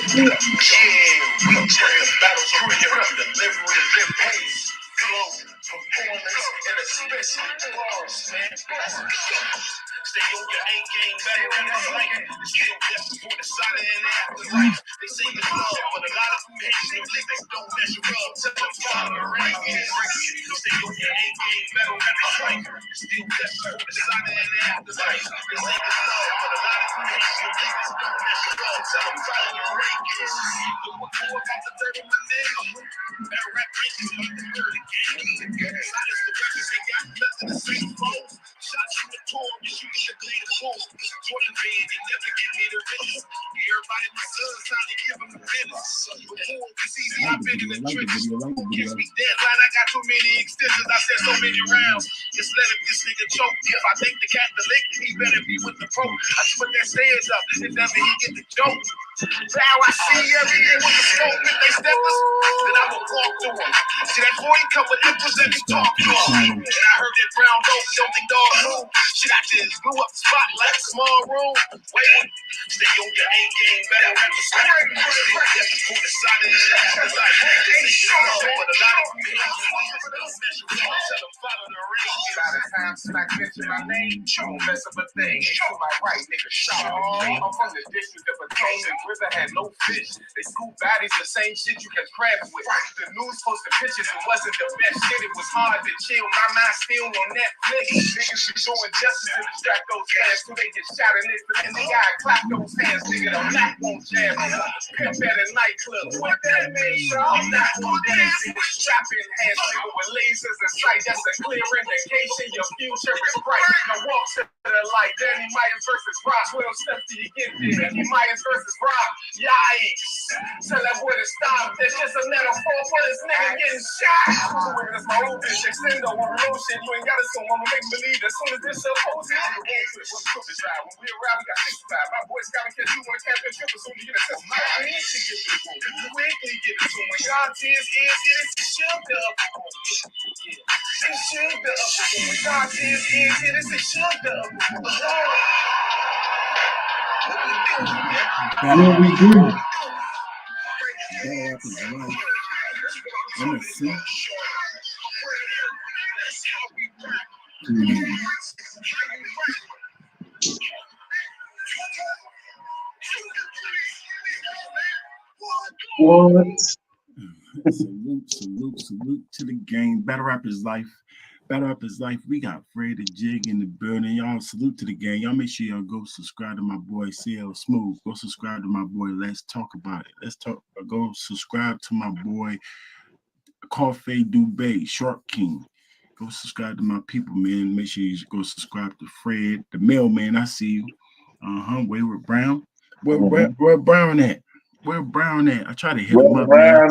we just the battles of delivery, pace, flow, performance, and especially bars, man. Stay on your A game, better than the light. Still destined for the solid and afterlife. They say it's love, but a lot of them hate them niggas don't measure up. Tell them follow the rankings. Stay on your A game, better than the light. Still destined for the solid and afterlife. They say it's love, but a lot of them hate them niggas don't measure up. Tell them follow the rankings. Look about the 30 minutes. Better rap rankings like the 30 games. Silence the records, they got nothing to say, folks. Shots from the tour, you get the play the ball. Jordan band, they never give me the riches. Everybody my son's trying to give them the business. Before it was easy, I've been in the trenches. Catch me deadline, I got too many extensions. I said so many rounds. Just let him this nigga choke. If I think the cat the lick, he better be with the pro. I just put that stairs up, and never he get the joke. Now I see every day with the smoke, if they step us, then I'ma walk through them. See that boy come with emperors and he talk to him. And I heard that brown dope, don't think dog move. Shit, I just blew up the spot like a small room. Wait, stay on your A game, better rap the smack. That's the full side of the ass. Like, they say but a lot of them don't measure up. Tell them follow the ring. A lot of times smack mention my name, don't mess up a thing. Ain't to my right, nigga, shot. I'm from the district of Potomac. River had no fish. They scoop bodies, the same shit you catch crabs with. The news posted pictures, it wasn't the best shit. It was hard to chill. My mind still on Netflix. Niggas be doing justice to distract those fans till they get shot in this. And they gotta clap those hands, nigga. The black won't jam. Pimp at a nightclub. What that mean, y'all? I'm not gonna dance. Strapping hands, nigga, with lasers in sight. That's a clear indication your future is bright. Now walk to the light. Danny Myers versus Rock. 12 steps till you get there. Danny Myers versus Rock. Yikes. Tell that boy to stop. That's just a metaphor for this nigga getting shot. That's my old bitch. Extendo on motion. You ain't got it, so I'ma make believe as soon as this shit posts it. When we arrive, we got 65. My boys gotta catch you on a camping trip as soon as you get a test. My hands should get this one. Quickly get this one. When God tears is, it should be up. Yeah. It should be up. When God tears is, it should be up. What we do? That happens right. MSC. What? Salute to the game. Battle Rap is life. Battle Rap is life. We got Fred the Jig in the building. Y'all salute to the gang. Y'all make sure y'all go subscribe to my boy CL Smooth. Go subscribe to my boy. Let's talk about it. Go subscribe to my boy Coffee Dubé, Shark King. Go subscribe to my people, man. Make sure you go subscribe to Fred, the mailman. I see you. Wayward Brown. Where Brown at? Where Brown at? I try to hit him up, man.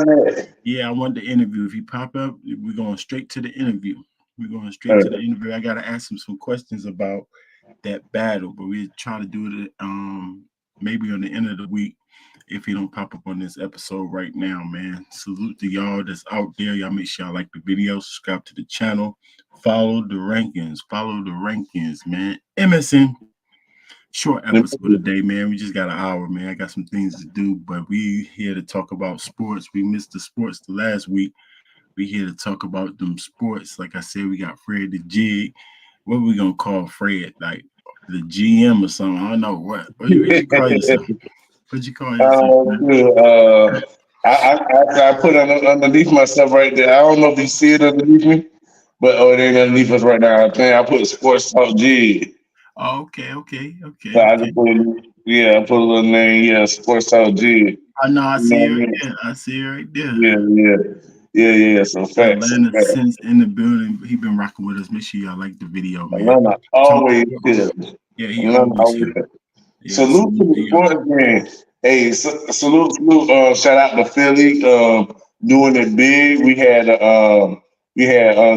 Yeah, I want the interview. If he pop up, we're going straight to the interview. I got to ask him some questions about that battle, but we try to do it maybe on the end of the week if he don't pop up on this episode right now, man. Salute to y'all that's out there. Y'all make sure y'all like the video, subscribe to the channel, follow the rankings, man. MSN. Short episode today, man. We just got an hour, man. I got some things to do, but we here to talk about sports. We missed the sports the last week. We here to talk about them sports. Like I said, we got Fred the Jig. What are we gonna call Fred? Like the GM or something? I don't know what. What you call yourself? What'd you call yourself? I put underneath myself right there. I don't know if you see it underneath me, but it ain't underneath us right now. I put Sports Talk Jig. Oh, okay. So I just put a little name, Sports Talk Jig. I know, I see it right there. Yeah. So facts. Atlanta Sense in the building. He been rocking with us. Make sure y'all like the video, man. Atlanta always here. Yeah, he always here. Yeah, salute to the sports man. Hey, salute. Shout out to Philly, doing it big. We had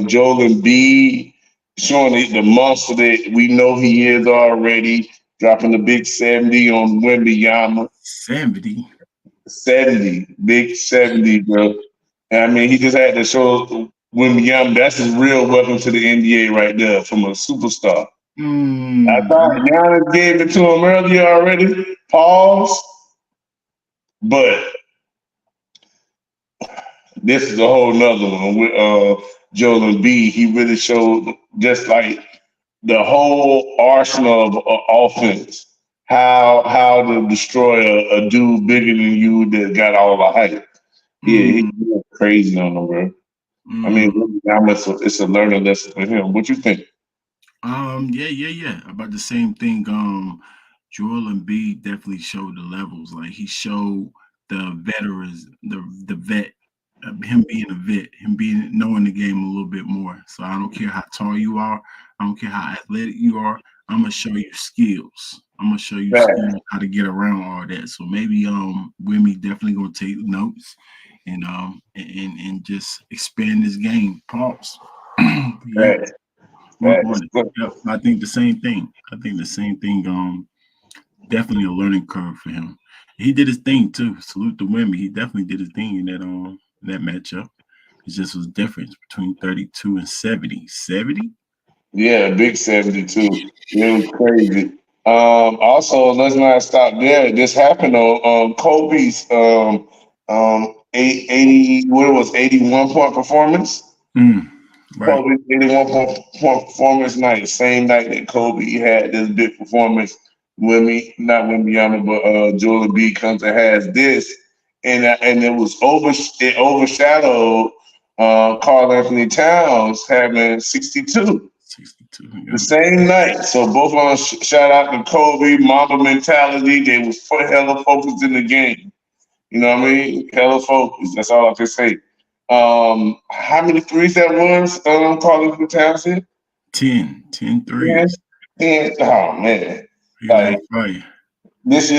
Joel Embiid showing the monster that we know he is already, dropping the big 70 on Wembanyama. 70, big 70, bro. And I mean, he just had to show Wembanyama that's his real welcome to the NBA right there from a superstar. I thought Giannis gave it to him earlier already. Pause. But this is a whole nother one with Joel Embiid. He really showed just like the whole arsenal of offense. How to destroy a dude bigger than you that got all the hype. Yeah, he's crazy on them, bro. I mean, it's a learning lesson for him. What you think? Yeah. About the same thing. Joel Embiid definitely showed the levels. Like he showed the veterans, the vet, him being a vet, him being knowing the game a little bit more. So I don't care how tall you are, I don't care how athletic you are. I'm gonna show you skills. I'm gonna show you skills how to get around all that. So maybe Wimmy definitely gonna take notes and just expand this game. Pause. Yeah. Work on it. Yep. I think the same thing. Definitely a learning curve for him. He did his thing too. Salute to Wimby. He definitely did his thing in that matchup. It just was difference between 32 and 70. 70? Yeah, big 72. It was crazy. Also, let's not stop there. This happened on Kobe's 80 what it was 81 point performance. Right. Kobe 81 point performance night, same night that Kobe had this big performance. Not Wimbyama, but Joel Embiid comes and has this, and it overshadowed Karl Anthony Towns having 62. 62. The same night. So both of them shout out to Kobe, Mamba mentality. They was hella focused in the game. You know what I mean? Hella focused. That's all I can say. How many threes that was? Carl Anthony Towns hit? 10 threes. 10. Oh man. Like, this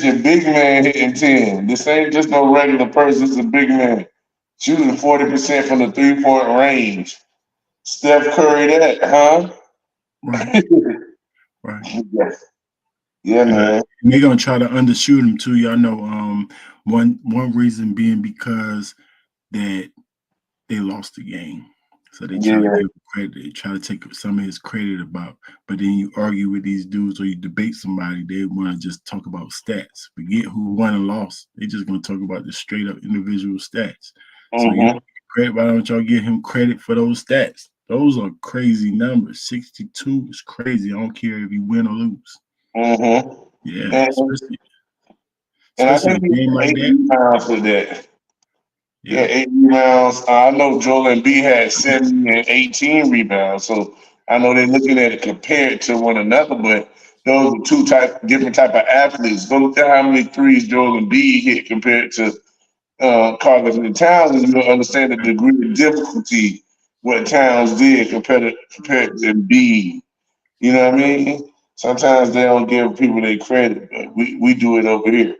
your big man hitting 10. This ain't just no regular person, it's a big man. Shooting 40% from the 3-point range. Steph Curry that, huh? Right. Yeah, man. And they're gonna try to undershoot him too. Y'all know one reason being because that they lost the game. So they try to give him credit. They try to take some of his credit about, but then you argue with these dudes or you debate somebody, they want to just talk about stats. Forget who won and lost. They just gonna talk about the straight up individual stats. So you know, credit, why don't y'all give him credit for those stats? Those are crazy numbers. 62 is crazy. I don't care if you win or lose. Yeah, especially I think a game like that. With that. Yeah, 8 rebounds. I know Joel Embiid had 70 and 18 rebounds, so I know they're looking at it compared to one another, but those are two different type of athletes. Go look at how many threes Joel Embiid hit compared to Karl Anthony Towns, and you'll understand the degree of difficulty what Towns did compared to Embiid. You know what I mean? Sometimes they don't give people their credit, but we do it over here.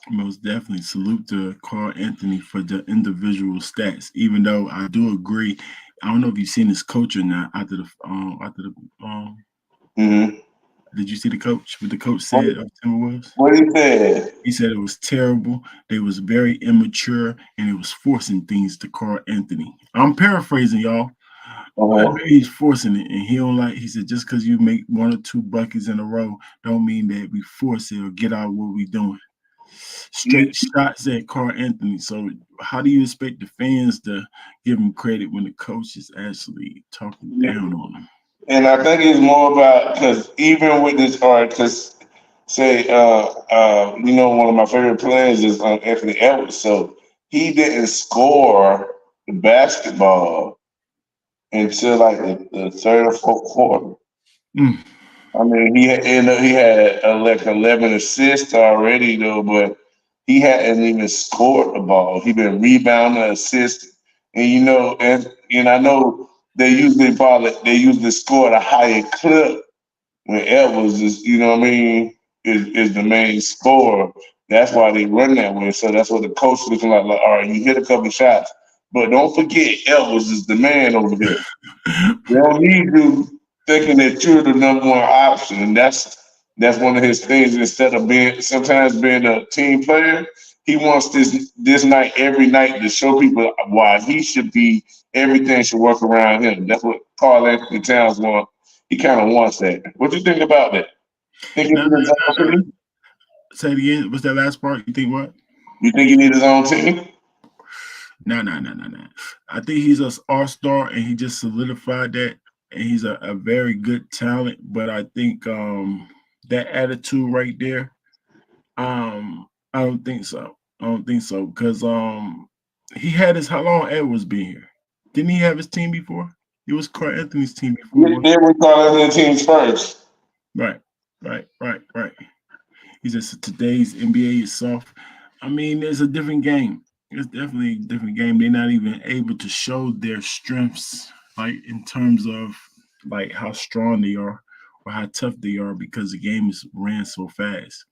Most definitely salute to Karl Anthony for the individual stats. Even though I do agree, I don't know if you've seen his coach or not after the. Did you see the coach? What the coach said of Timberwolves? What he said? He said it was terrible. They was very immature, and it was forcing things to Karl Anthony. I'm paraphrasing, y'all. He's forcing it, and he don't like. He said just because you make 1 or 2 buckets in a row, don't mean that we force it or get out what we doing. Straight shots at Karl Anthony. So how do you expect the fans to give him credit when the coach is actually talking down on him? And I think it's more about because even with this art, because say one of my favorite players is Anthony Edwards. So he didn't score the basketball until like the third or fourth quarter. I mean, he had like 11 assists already though, but he hadn't even scored the ball. He been rebounding, assisting, and I know they usually score at a higher clip when Edwards is, is the main scorer. That's why they run that way. So that's what the coach is looking like. All right, you hit a couple shots, but don't forget Edwards is the man over here. They don't need you thinking that you're the number one option, and that's one of his things. Instead of being a team player, he wants this night every night to show people why he should be. Everything should work around him. That's what Karl Anthony Towns wants. he kind of wants that. What you think about that? Think he No, needs no, his own no, no. team? Say it again. What's that last part? You think what? You think he needs his own team? No. I think he's an all-star, and he just solidified that. And he's a very good talent. But I think that attitude right there, I don't think so. I don't think so because he had his how long Edwards been here? Didn't he have his team before? He was Carl Anthony's team before. They were calling the teams first. Right. He just today's NBA is soft. I mean, it's a different game. It's definitely a different game. They're not even able to show their strengths, like in terms of like how strong they are or how tough they are, because the game is ran so fast.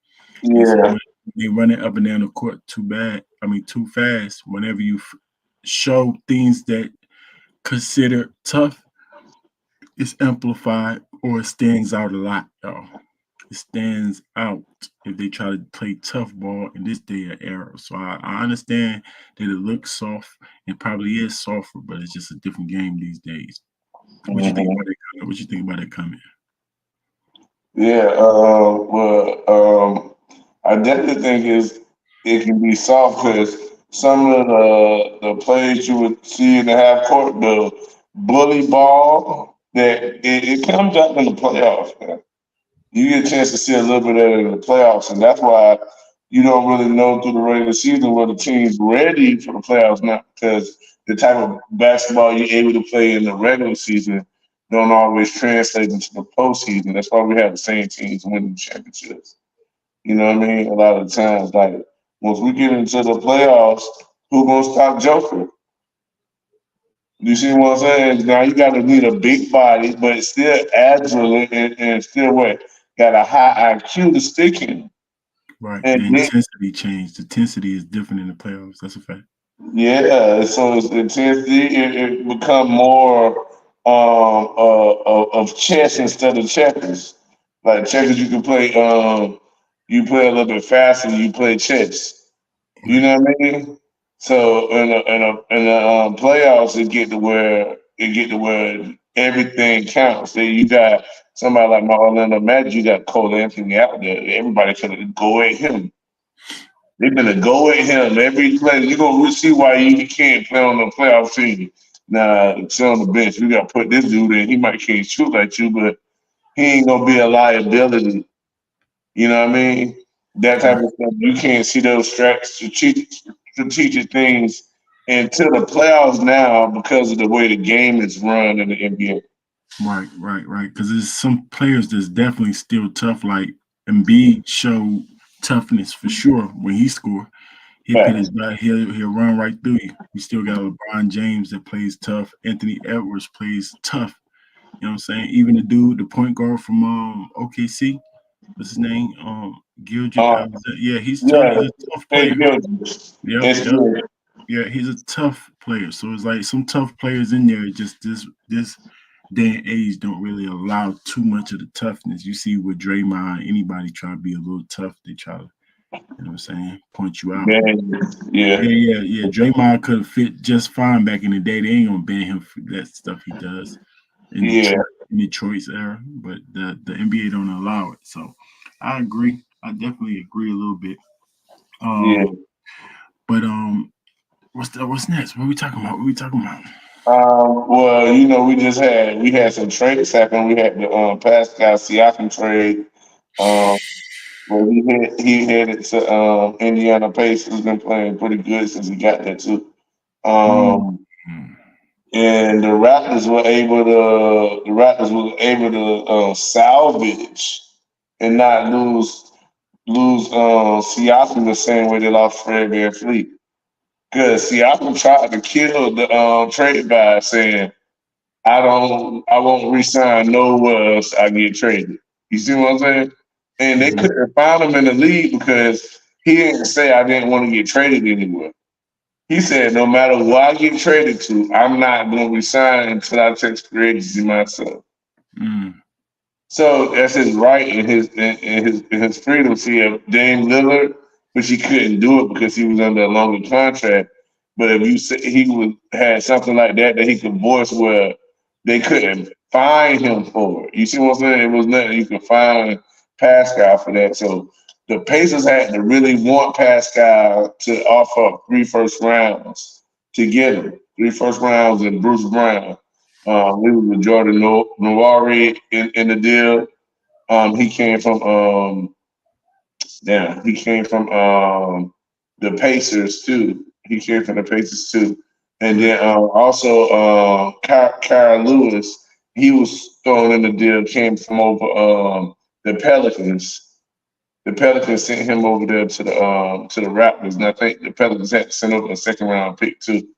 And so Yeah. when they run it up and down the court too fast. Whenever you show things that consider tough, it's amplified or it stands out a lot, y'all. It stands out if they try to play tough ball in this day and era. So I understand that it looks soft and probably is softer, but it's just a different game these days. What you think about that comment? What you think about that comment? Yeah. I definitely think it can be soft because some of the plays you would see in the half court, the bully ball, that it comes out in the playoffs, man. You get a chance to see a little bit of it in the playoffs, and that's why you don't really know through the regular season whether the team's ready for the playoffs now, because the type of basketball you're able to play in the regular season don't always translate into the postseason. That's why we have the same teams winning championships. You know what I mean? A lot of the times, like once we get into the playoffs, who gonna stop Joker? You see what I'm saying? Now you got to need a big body, but still agile and still what? Got a high IQ to stick him. Right. And The then, intensity changed. The intensity is different in the playoffs. That's a fact. yeah, so it's intensity. It become more of chess instead of checkers. Like checkers, you can play. You play a little bit faster. You play chess. You Right. know what I mean? So in the playoffs, it get to where everything counts. So you got somebody like my Orlando Magic. You got Cole Anthony out there. Everybody can go at him. They're gonna go at him every play. You're gonna see why you can't play on the playoff team. Now, sit on the bench. We got to put this dude in. He might can't shoot like you, but he ain't gonna be a liability. You know what I mean? That type Right. of stuff. You can't see those strategic things until the playoffs now because of the way the game is run in the NBA. Right. Because there's some players that's definitely still tough. Like Embiid showed toughness for sure when he scored. He'll put his Facts. back. He'll run right through you. You still got LeBron James that plays tough. Anthony Edwards plays tough. You know what I'm saying? Even the point guard from OKC, what's his name? Gildred. Um, Yeah, he's tough. yeah, He's a tough it's player. good. It's Yep. good. Yeah, he's a tough player. So it's like some tough players in there. Just this day and age don't really allow too much of the toughness. You see with Draymond, anybody try to be a little tough, they try to, you know what I'm saying, point you out. Yeah. Yeah. Draymond could have fit just fine back in the day. They ain't gonna ban him for that stuff he does in Yeah. Detroit's era, but the NBA don't allow it. So I agree. I definitely agree a little bit. Yeah. But what's next? What are we talking about? Well, we had some trades happen. We had the Pascal Siakam trade. Um, where he headed to Indiana Pacers. Been playing pretty good since he got there too. Mm. Um, and the Raptors were able to salvage and not lose Siakam the same way they lost Fred VanVleet. Because Siakam tried to kill the trade by saying, I won't resign nowhere else I get traded. You see what I'm saying? And they Mhm. couldn't find him in the league because he didn't say I didn't want to get traded anywhere. He said no matter who I get traded to, I'm not going to resign until I take free agency myself. Mm. So that's his right and his freedom. See, if Dame Lillard, which he couldn't do it because he was under a longer contract. But if you say he would had something like that he could voice where they couldn't fine him for it. You see what I'm saying? It was nothing you could fine Pascal for that. So the Pacers had to really want Pascal to offer up 3 first rounds to get him. 3 first rounds and Bruce Brown. We was with Jordan Nwari in the deal. He came from the Pacers too. He came from the Pacers too. And then also Kyle Lewis, he was thrown in the deal, came from over the Pelicans. The Pelicans sent him over there to the Raptors, and I think the Pelicans had to send over a 2nd round pick too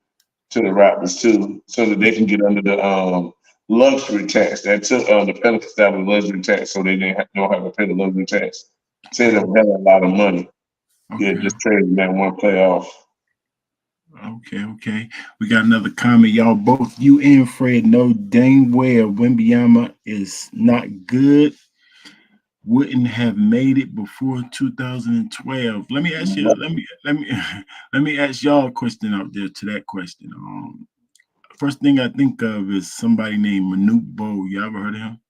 to the Raptors too, so that they can get under the luxury tax. That took the Pelicans out of the luxury tax, so they don't have to pay the luxury tax. Saved them a lot of money. Yeah, Okay. just trading that one playoff. Okay. We got another comment. Y'all both, you and Fred, know dang well Wembanyama is not good. Wouldn't have made it before 2012. Let me ask you. Let me ask y'all a question out there to that question. First thing I think of is somebody named Manute Bol. You ever heard of him?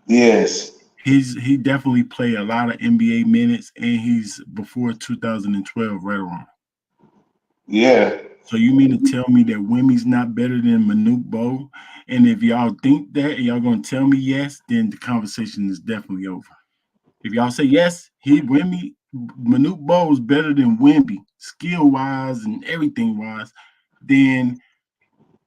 Yes. He definitely played a lot of NBA minutes, and he's before 2012, right around. Yeah. So you mean to tell me that Wimmy's not better than Manute Bol? And if y'all think that, and y'all gonna tell me yes, then the conversation is definitely over. If y'all say yes, Manute Bol is better than Wemby, skill wise and everything wise, then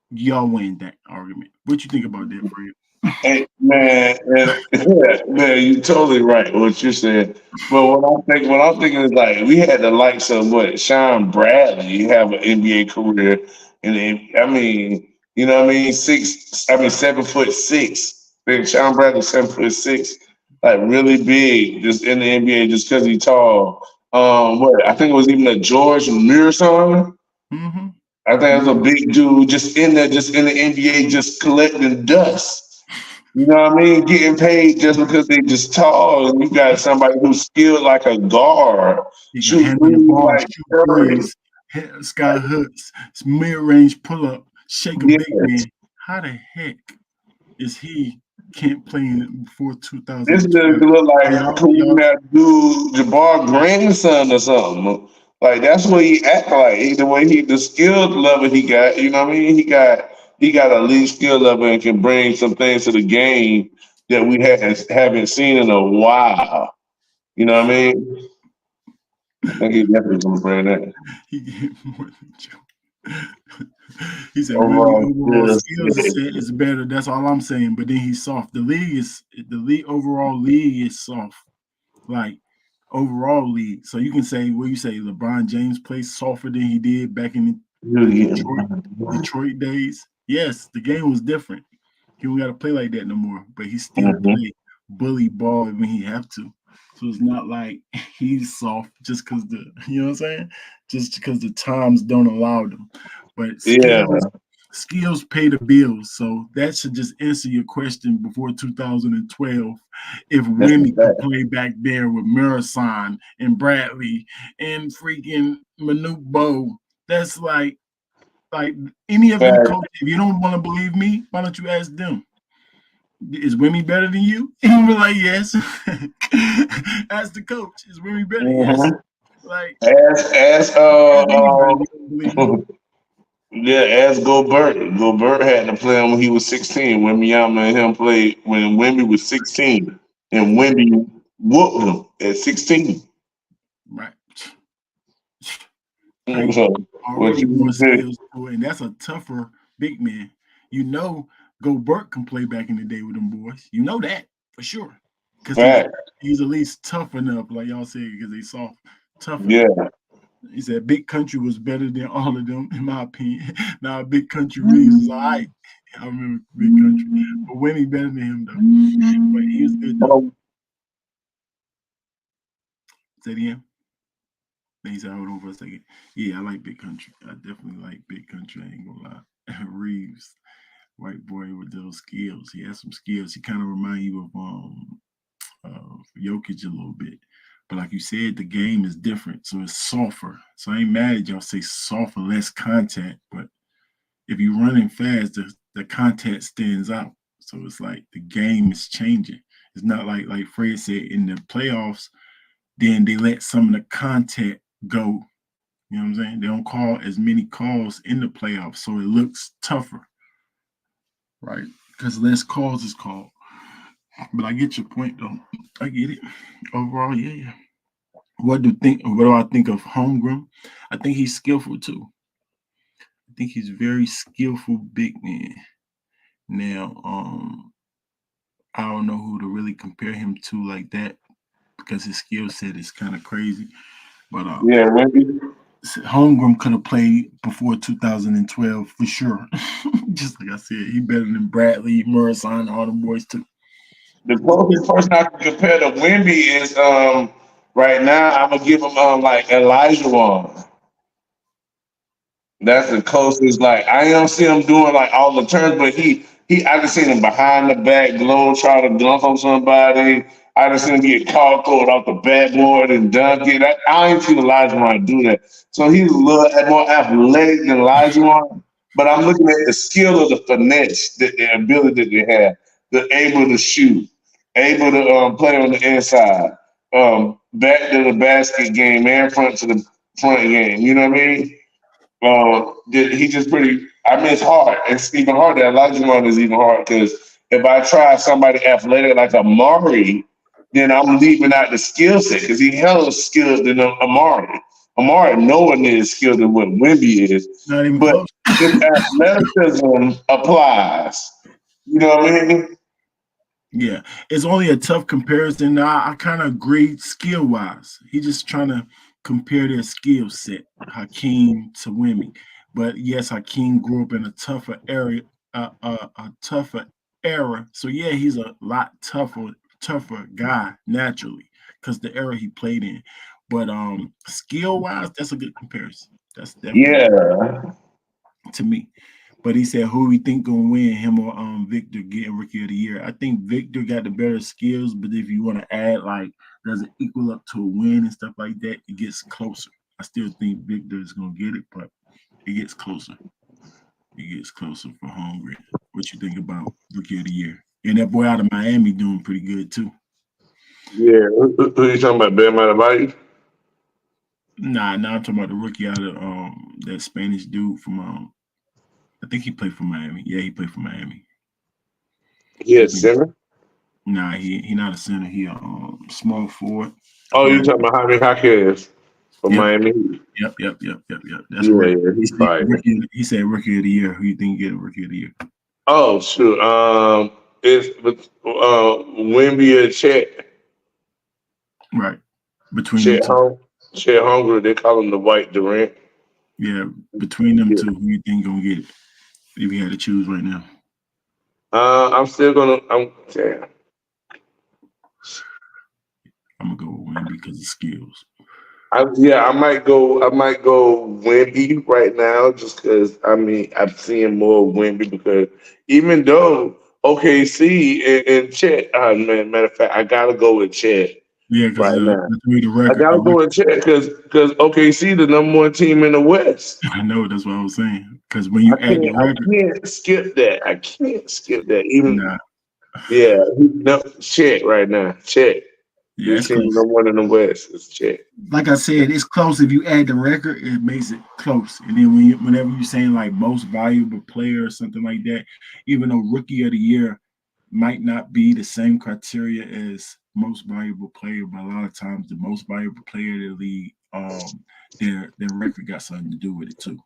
y'all win that argument. What you think about that, Fred? Hey, man, man, you're totally right what you said. But what I'm thinking is like we had the likes of what Sean Bradley have an NBA career, and I mean, you know what I mean, 7'6". I think Sean Bradley 7'6", like really big, just in the NBA just because he's tall. What I think it was even a George Muresan. Mm-hmm. I think it was a big dude just in there, just in the NBA, just collecting dust. You know what I mean? Getting paid just because they just tall, and you got somebody who's skilled like a guard, He can shoot handle the threes ball, like shoot Curry. threes, sky hooks, mid-range pull-up, shake a big Yes, man. How the heck is he can't play in before this 2012? nigga look Are like who y'all that dude Jabbar grandson or something. Like that's what he act like. The way the skill level he got. You know what I mean? He got a elite skill level and can bring some things to the game that we haven't seen in a while. You know what I mean? I think he definitely gonna bring that. he get more than Joe? He said Wemby Overall, overall skills is better. That's all I'm saying. But then he's soft. The overall league is soft. Like overall league. So you can say what you say LeBron James plays softer than he did back in the Detroit days. Yes, the game was different. He don't got to play like that no more. But he still play bully ball when he have to. So it's not like he's soft just because you know what I'm saying? Just because the times don't allow them. But yeah, skills pay the bills. So that should just answer your question before 2012. If that's Wemmy could that. play back there with Murasan and Bradley and freaking Manute Bol, that's like any of them Fact. coaches. If you don't want to believe me, why don't you ask them? Is Wemmy better than you? And you'll be like, yes. Ask the coach. Is Wemmy better? Yes. Mhm. Like, As ask anybody. You don't believe me? yeah, as Gobert. Gobert had to play him when he was 16. When Miyama and him played when Wemby was 16, and Wemby whooped him at 16. Right. Crazy. So what Already more you said, skills to it, and that's a tougher big man. You know, Gobert can play back in the day with them boys. You know that for sure, because fact. he's at least tough enough, like y'all say, because they soft, tough enough. Yeah, He said Big Country was better than all of them, in my opinion. Now Big Country Reeves is all right. I remember Big Country, but Winnie better than him though. But he was good though. um, Say it again. Then he said, hold on for a second. Yeah, I like Big Country. I definitely like Big Country. I ain't gonna lie. Reeves, white boy with those skills. He has some skills. He kind of remind you of Jokic a little bit. But like you said, the game is different, so it's softer. So I ain't mad at y'all say softer, less contact. But if you're running fast, the contact stands out. So it's like the game is changing. It's not like Fred said in the playoffs, then they let some of the contact go. You know what I'm saying? They don't call as many calls in the playoffs, so it looks tougher, right? Because less calls is called. But I get your point, though. I get it. Overall, yeah. What do I think of Holmgren? I think he's skillful too. I think he's very skillful big man. Now, I don't know who to really compare him to like that because his skill set is kind of crazy. But Yeah, Wemby. Holmgren could have played before 2012 for sure. Just like I said, he better than Bradley, Murrison, all the boys too. The closest person I can compare to Wemby is right now. I'm gonna give him like Elijah Wan. That's the closest. Like I don't see him doing like all the turns, but he I just seen him behind the back, glow, try to dunk on somebody. I just seen him get caught, throw it off the backboard and dunk it. I ain't seen Elijah Wan do that. So he's a little more athletic than Elijah Wan. But I'm looking at the skill of the finesse, the ability that they have, the able to shoot, able to play on the inside, back to the basket game and front to the front game. You know what I mean? He just pretty. I mean, it's hard. It's even harder. Elijah Wan is even hard because if I try somebody athletic like Amari, then I'm leaving out the skill set because he hella skilled than Amari. Amari nowhere near as skilled than what Wemby is, Not even but close. his athleticism applies. You know what I mean? Yeah, it's only a tough comparison. I kind of agree skill wise. He's just trying to compare their skill set, Hakeem to Wemby. But yes, Hakeem grew up in a tougher area, a tougher era. So yeah, he's a lot tougher guy naturally because the era he played in. But skill wise, that's a good comparison. That's definitely Yeah. to me. But he said, who we think gonna win, him or Victor getting Rookie of the Year? I think Victor got the better skills, but if you want to add like, does it equal up to a win and stuff like that? It gets closer. I still think Victor is gonna get it, but it gets closer. It gets closer for Hungry. What you think about Rookie of the Year? And that boy out of Miami doing pretty good too. Yeah. Who you talking about? Bam Adebayo? Nah, I'm talking about the rookie out of that Spanish dude from I think he played for Miami. Yeah, he played for Miami. Yeah, center. Nah, he not a center. He a small forward. I Oh, you forgot. talking about Jaime Jaquez from Yep, Miami? yep. That's Yeah, right. yeah, He he's said fine. rookie of the year. Who you think get a rookie of the year? Oh shoot. It's Wimby and Right. Between them two. Chet Hunger. They call him the White Durant. Yeah, between them Yeah. two, who you think gonna get it? If you had to choose right now. I'm still gonna. I'm. Damn. I'm gonna go with Wemby because of skills. I might go. I might go Wimby right now, just because. I mean, I'm seeing more Wimby because even though OKC and Chet. Matter of fact, I gotta go with Chet Yeah, because right now. the way the I record, gotta go with Chet because OKC the number one team in the West. I know that's what I was saying. Because when you add the I record, can't skip that. I can't skip that. Even nah, yeah, no, Chet right now. Chet. yeah, This it's team close. number one in the West is Chet. Like I said, it's close. If you add the record, it makes it close. And then whenever you're saying like most valuable player or something like that, even though rookie of the year might not be the same criteria as most valuable player, but a lot of times the most valuable player in the league, their record got something to do with it too.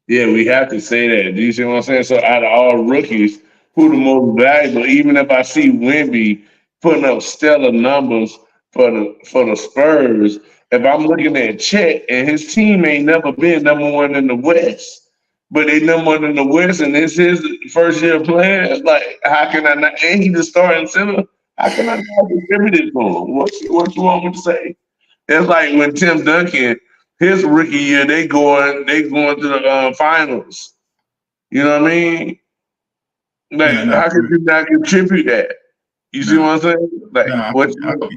Yeah, we have to say that. Do you see what I'm saying? So out of all rookies, who the most valuable? Even if I see Wemby putting up stellar numbers for the Spurs, if I'm looking at Chet and his team ain't never been number one in the West, but they number one in the West and it's his first year playing, like how can I not? And he the starting center. How can I not distribute it to him? What you want me to say? It's like when Tim Duncan, his rookie year, they going to the finals. You know what I mean? Like, Yeah, no, how could you not contribute that? You see what nah, I'm saying? Like, nah, what I you feel,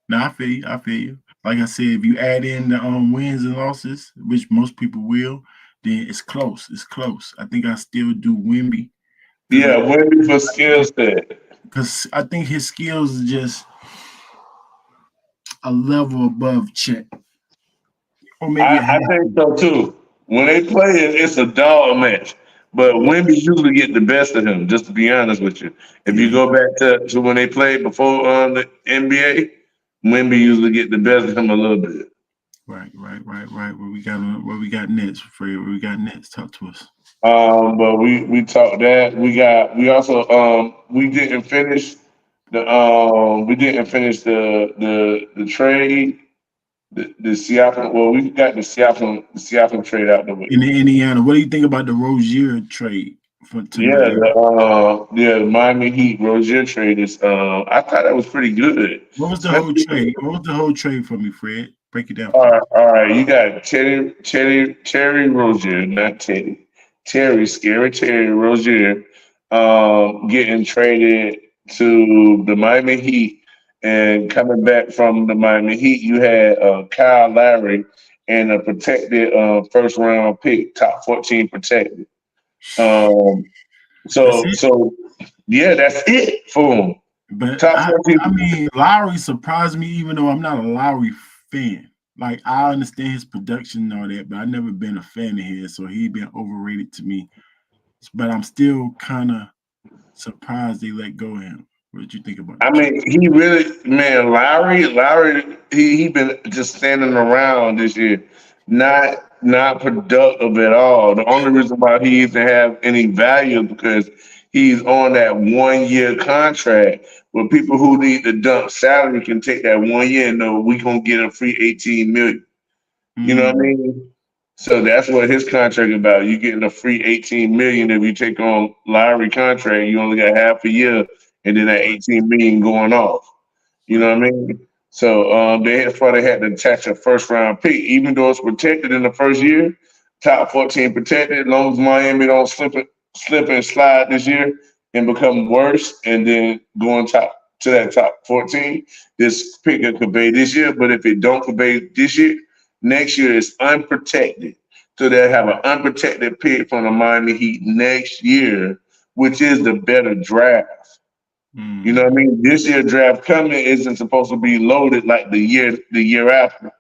nah, I feel you. I feel you. Like I said, if you add in the wins and losses, which most people will, then it's close. It's close. I think I still do Wimby. Yeah, Wemby for skill set. Because I think his skills is just a level above Chet, or maybe a I half. think so too. When they play it, it's a dog match. But Wemby usually get the best of him, just to be honest with you. If Yeah, you go back to when they played before the NBA, Wemby usually get the best of him a little bit. right. Where we got next, Fred? Where we got next? Talk to us. But we talked that we also we didn't finish the trade the Siakam. Well, we got the Siakam trade out the way. In Indiana, what do you think about the Rozier trade for to Yeah, Miami? the Miami Heat Rozier trade is. I thought that was pretty good, What was the whole especially. trade? What was the whole trade for me, Fred? Break it down All for me. right, all right. You got Terry Rozier, not Teddy. Scary Terry Rozier, getting traded to the Miami Heat, and coming back from the Miami Heat, you had Kyle Lowry and a protected first round pick, top 14 protected. Um, That's so it. so yeah, that's it for him. But Top 14. I mean, Lowry surprised me, even though I'm not a Lowry fan. Like I understand his production and all that, but I've never been a fan of his, so he been overrated to me. But I'm still kind of surprised they let go of him. What did you think about the I trade? mean, he really, man, Lowry, he been just standing around this year, not productive at all. The only reason why he even have any value is because he's on that 1 year contract where people who need the dump salary can take that 1 year and know we gonna get a free 18 million. You know what I Mm, mean? So that's what his contract about. You getting a free 18 million if you take on Lowry contract. You only got half a year, and then that 18 million going off. You know right. what I mean? So that's why they had to attach a first round pick, even though it's protected in the first year. Top 14 protected, as long as Miami don't slip and slide this year and become worse, and then going top to that top 14. This pick could convey this year, but if it don't convey this year, next year is unprotected. So they have an unprotected pick from the Miami Heat next year, which is the better draft. You know what I Mm, mean? This year draft coming isn't supposed to be loaded like the year after.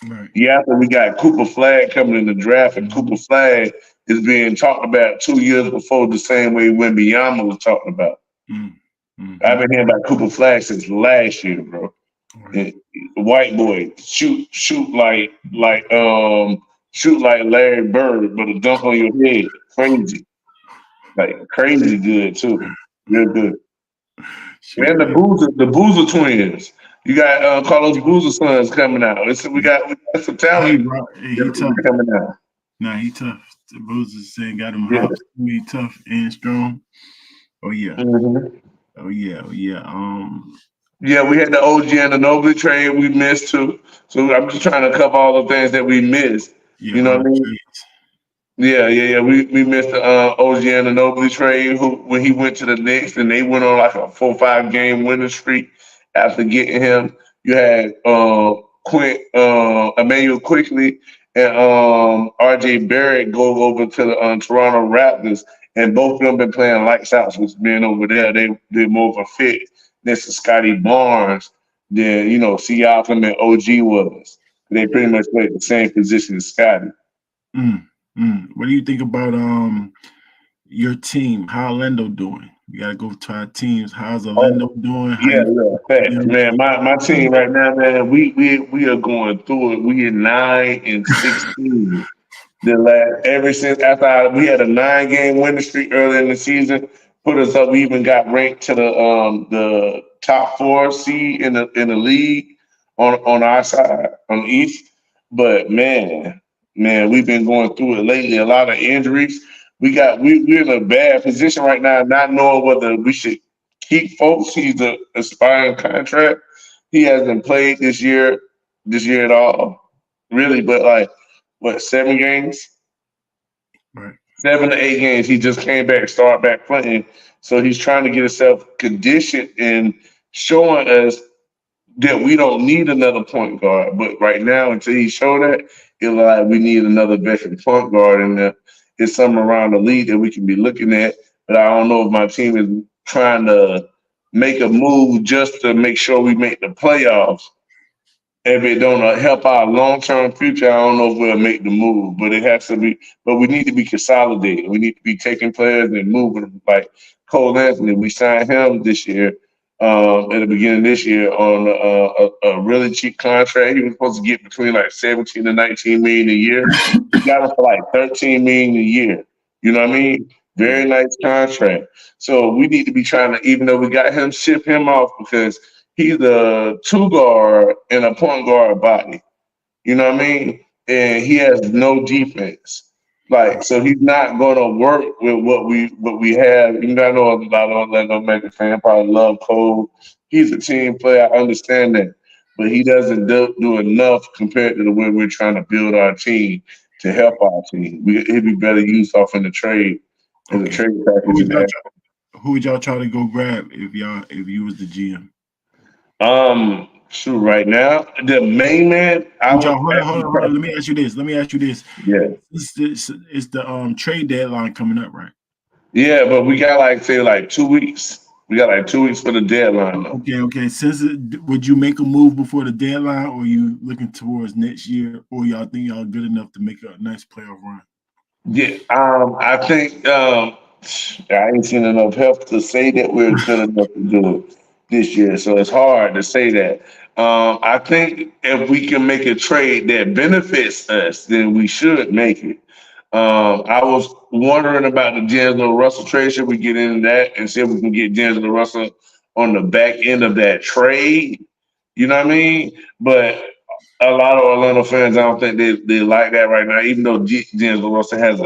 right. The year after we got Cooper Flag coming in the draft, and Cooper Flag is being talked about 2 years before the same way Wembanyama was talked about. Mm, I've mm-hmm. been hearing about Cooper Flag since last year, bro. Right. And the white boy shoot like Larry Bird, but a dunk on your head, crazy, like crazy good too, real good. Shoot, And like, The Boozer twins. You got Carlos Boozer sons coming out. We got some talent he tough. coming out. Nah, he tough. The Boozer saying got him Yeah. hops. He tough and strong. Oh yeah. hmm Oh yeah. Yeah, we had the OG and the Nobly trade we missed too. So I'm just trying to cover all the things that we missed. Yeah, You know all what I the mean? trades. Yeah. We missed the OG and the Nobly trade who when he went to the Knicks and they went on like a 4 or 5 game winning streak after getting him. You had Emmanuel Quickly and RJ Barrett go over to the Toronto Raptors, and both of them been playing lights out since being over there. They more of a fit next to Scotty Barnes than Siakam and OG was. They pretty much played the same position as Scotty. Mm, What do you think about your team? How Orlando doing? We gotta go to our teams. How's Orlando doing? How Yeah, you yeah, facts, feel? man. My team right now, man, we are going through it. We are 9-16. The last ever since we had a 9 game winning streak early in the season, put us up. We even got ranked to the top 4 seed in the league on our side on the East. But man, we've been going through it lately. A lot of injuries. We're in a bad position right now, not knowing whether we should keep folks. He's an expiring contract. He hasn't played this year at all, really. But like, what, 7 games? Right. 7 to 8 games. He just came back, start back playing. So he's trying to get himself conditioned and showing us that we don't need another point guard. But right now, until he showed that, it's like we need another veteran point guard, and there's something around the league that we can be looking at. but I don't know if my team is trying to make a move just to make sure we make the playoffs. If it don't help our long term future, I don't know if we'll make the move. But it has to be. But we need to be consolidating. We need to be taking players and moving them. Like Cole Anthony, we signed him this year. At the beginning of this year on a really cheap contract. He was supposed to get between like 17 to 19 million a year. We got him for like 13 million a year. You know what I mean? Yeah. Very nice contract. So we need to be trying to, even though we got him, ship him off because he's a two guard and a point guard body. You know what I mean? And he has no defense. Like, so he's not gonna work with what we have. You know, I know a lot of Orlando Magic fan probably love Cole. He's a team player. I understand that, but he doesn't do enough compared to the way we're trying to build our team to help our team. He'd be better used off in the trade as a Okay. trade Who package. would y'all who would y'all try to go grab if you was the GM? Shoot, right now the main man I Would would y'all hold on. Let me ask you this. yeah. It's the trade deadline coming up, right? Yeah, but we got like say like 2 weeks. We got like 2 weeks for the deadline though. Okay. Would you make a move before the deadline, or you looking towards next year, or y'all think y'all good enough to make a nice playoff run? Yeah, I think I ain't seen enough help to say that we're good enough to do it this year, so it's hard to say that. I think if we can make a trade that benefits us, then we should make it. I was wondering about the D'Angelo Russell trade. Should we get into that and see if we can get D'Angelo Russell on the back end of that trade? You know what I mean? But a lot of Orlando fans, I don't think they like that right now. Even though D'Angelo Russell has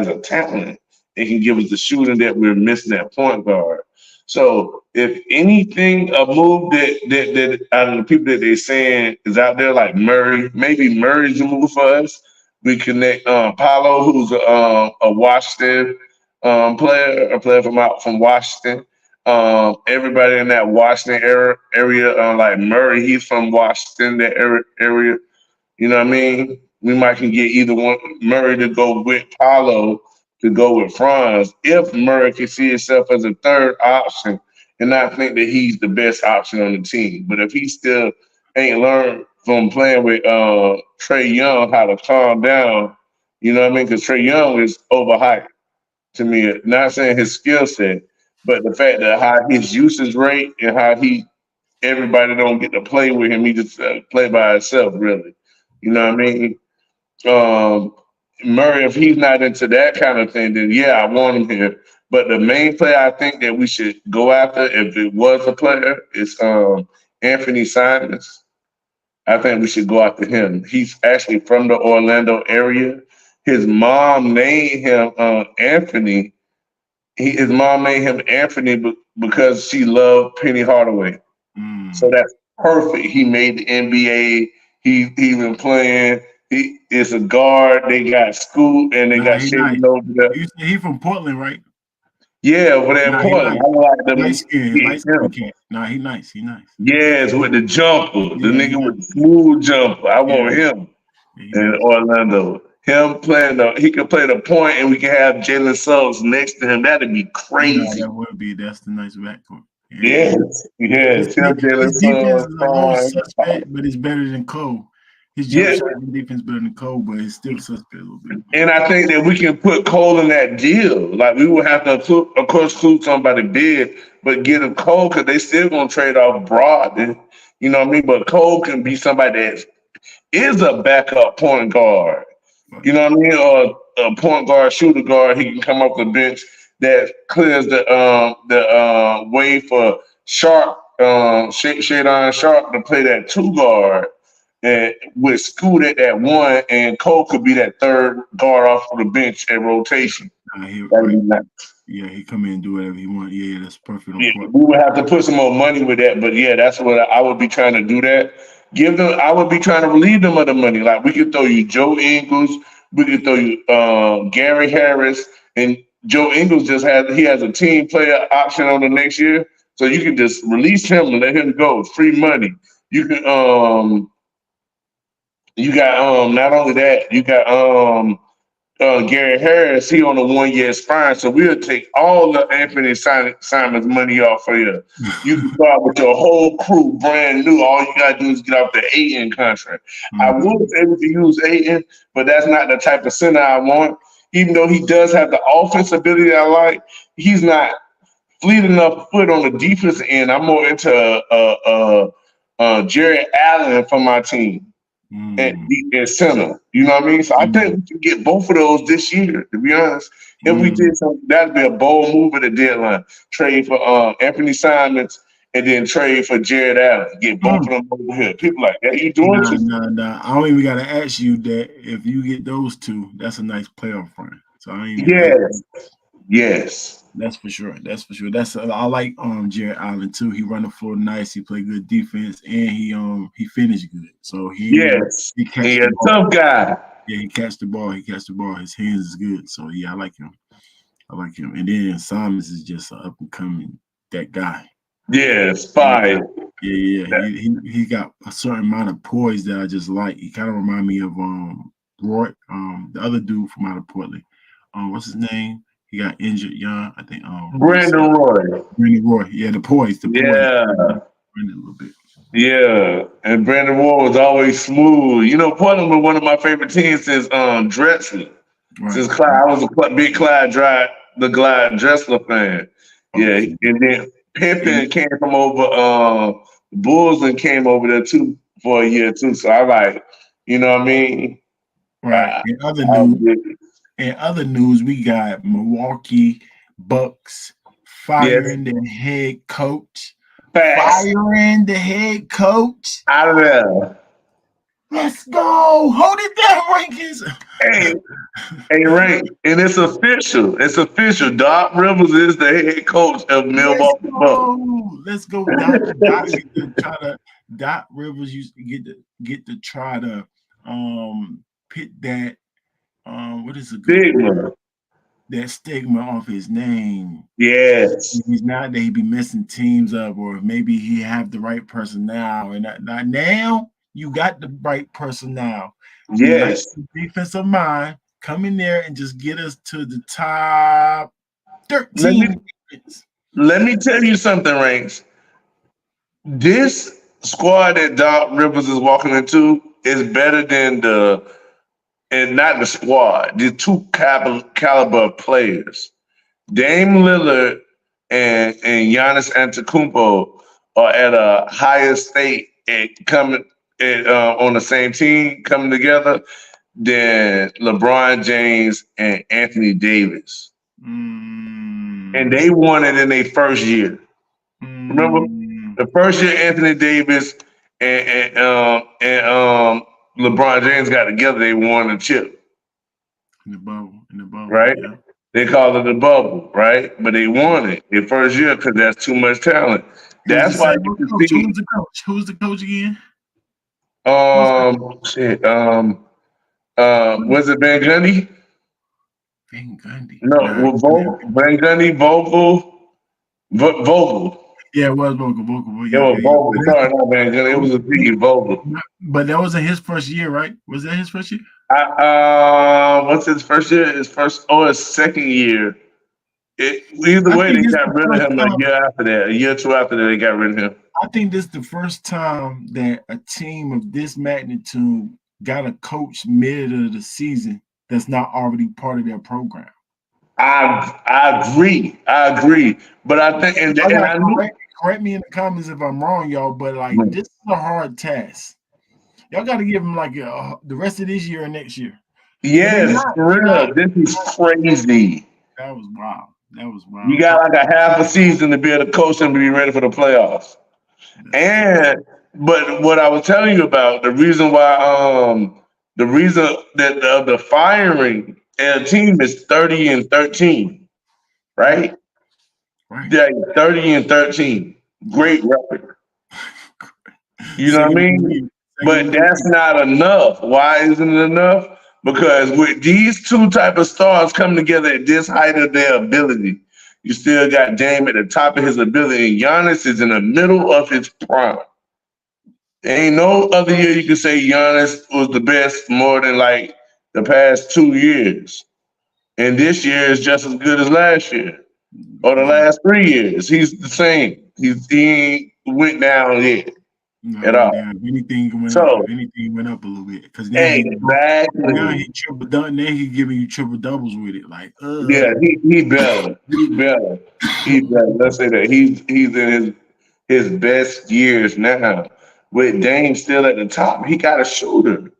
a talent, it can give us the shooting that we're missing at point guard. So if anything, a move that out of the people that they're saying is out there, like Murray, maybe Murray's a move for us. We connect Paolo, who's a Washington player, a player from Washington. Everybody in that Washington area, like Murray, he's from Washington, that area. You know what I mean? We might can get either one, Murray to go with Paulo to go with Franz, if Murray can see himself as a third option and not think that he's the best option on the team. But if he still ain't learned from playing with Trey Young how to calm down, you know what I mean? Because Trey Young is overhyped to me. Not saying his skill set, but the fact that how his usage rate and how everybody don't get to play with him. He just play by himself, really. You know what I mean? Um, Murray, if he's not into that kind of thing, then yeah, I want him here. But the main player I think that we should go after, if it was a player, is Anthony Simons. I think we should go after him. He's actually from the Orlando area. His mom named him Anthony. His mom made him Anthony because she loved Penny Hardaway. So that's perfect. He made the NBA. He been playing. He is a guard. They got Scoot and they got He Shady nice. over there. He from Portland, right? Yeah, over there in He Portland. nice. I like them. Light skin kid. He nice. Yes, with the jumper. The Yeah, nigga with the smooth jumper. I want him in nice. Orlando. Him playing he can play the point and we can have Jalen Suggs next to him. That'd be crazy. That's the nice backcourt. Yes. His Him, Jalen defense is Suggs, a little suspect, but it's better than Cole. His jump shot and defense better than Cole, but it's still suspect a little bit. And I think that we can put Cole in that deal. Like we would have to, of course, include somebody big, but get him Cole because they still gonna trade off Brogdon. You know what I mean? But Cole can be somebody that is a backup point guard. You know what I mean? Or a point guard, shooter guard. He can come off the bench that clears the way for Sharp, Shadon Sharp to play that two guard. And with Scoot at that one, and Cole could be that third guard off of the bench at rotation. Yeah, he come in and do whatever he want. Yeah, that's perfect. Yeah, we would have to put some more money with that, but yeah, that's what I would be trying to do. That I would be trying to relieve them of the money. Like we could throw you Joe Ingles, we could throw you Gary Harris, and Joe Ingles has a team player option on the next year, so you can just release him and let him go, free money. You can you got not only that, you got Gary Harris, he on a 1-year expiring, so we'll take all the Anthony Simon's money off for you. You can start with your whole crew brand new. All you gotta do is get off the Ayton contract. I was able to use Ayton, but that's not the type of center I want. Even though he does have the offense ability I like, he's not fleet enough foot on the defense end. I'm more into Jared Allen for my team. At center, you know what I mean? So I think we can get both of those this year, to be honest. If we did something, that'd be a bold move at the deadline. Trade for Anthony Simons and then trade for Jared Allen. Get both of them over here. People like that. You doing it? Nah. I don't even gotta ask you that. If you get those two, that's a nice playoff run. So I ain't even Yes. That's for sure. I like Jared Allen too. He run the floor nice. He play good defense, and he finished good. So he catch the ball. Tough guy. Yeah, he catch the ball. His hands is good. So yeah, I like him. And then Simons is just an up and coming that guy. Yes, fire. Yeah. He got a certain amount of poise that I just like. He kind of remind me of Roy, the other dude from out of Portland. What's his name? He got injured young, I think. Brandon Roy. Yeah, the poise. Yeah. A little bit. Yeah, and Brandon Roy was always smooth. You know, Portland was one of my favorite teams since Drexler. Right. Since Clyde, I was a big Clyde Drexler fan. Yeah, and then Pippen came from over Bulls and came over there too for a year too. So I like, you know what I mean? Right. In other news, we got Milwaukee Bucks firing the head coach. Firing the head coach. Out of there. Let's go. Hold it down, Rankins. Hey, Rank. And it's official. Doc Rivers is the head coach of Milwaukee Bucks. Let's go. Doc Rivers used to get to try to pit that what is it? Stigma. That stigma off his name. Yes. He's not that he be messing teams up, or maybe he have the right personnel. And now you got the right personnel. Yes. Defensive mind, come in there and just get us to the top 13. Let me tell you something, Ranks. This squad that Doc Rivers is walking into is better than not the squad, the two caliber players. Dame Lillard and Giannis Antetokounmpo are at a higher state on the same team coming together than LeBron James and Anthony Davis. And they won it in their first year. Remember, the first year Anthony Davis and LeBron James got together, they won the chip. In the bubble. Right? Yeah. They call it the bubble, right? But they won it the first year because that's too much talent. That's why you can see. Who's the coach? Who's the coach again? Was it Van Gundy? Van Gundy. No, Van Gundy, Vogel. Yeah, it was Vogel. Vogel. Sorry, not Van Gundy. It was a big Vogel. But that wasn't his first year, right? Was that his first year? What's his first year? His second year. Either way, they got rid of him a year or two after that, they got rid of him. I think this is the first time that a team of this magnitude got a coach mid of the season that's not already part of their program. I agree. But I think, correct me in the comments if I'm wrong, y'all, but this is a hard task. Y'all got to give them the rest of this year and next year. Yes, for real. This is crazy. That was wild. You got a half a season to be able to coach and be ready for the playoffs. But what I was telling you about, the reason that the firing and team is 30-13, right? Yeah, 30-13. Great record. You know what I mean? But that's not enough. Why isn't it enough? Because with these two type of stars coming together at this height of their ability, you still got Dame at the top of his ability, and Giannis is in the middle of his prime. There ain't no other year you can say Giannis was the best more than the past 2 years. and this year is just as good as last year or the For sure. last 3 years. He's the same. He ain't went down yet No, at went all. down. If anything went up. So If anything went up a little bit, because now exactly. he triple double. Now he giving you triple doubles with it. Like, Yeah, he better. He better. He better. Let's say that he's in his best years now. With Dame still at the top, he got a shooter.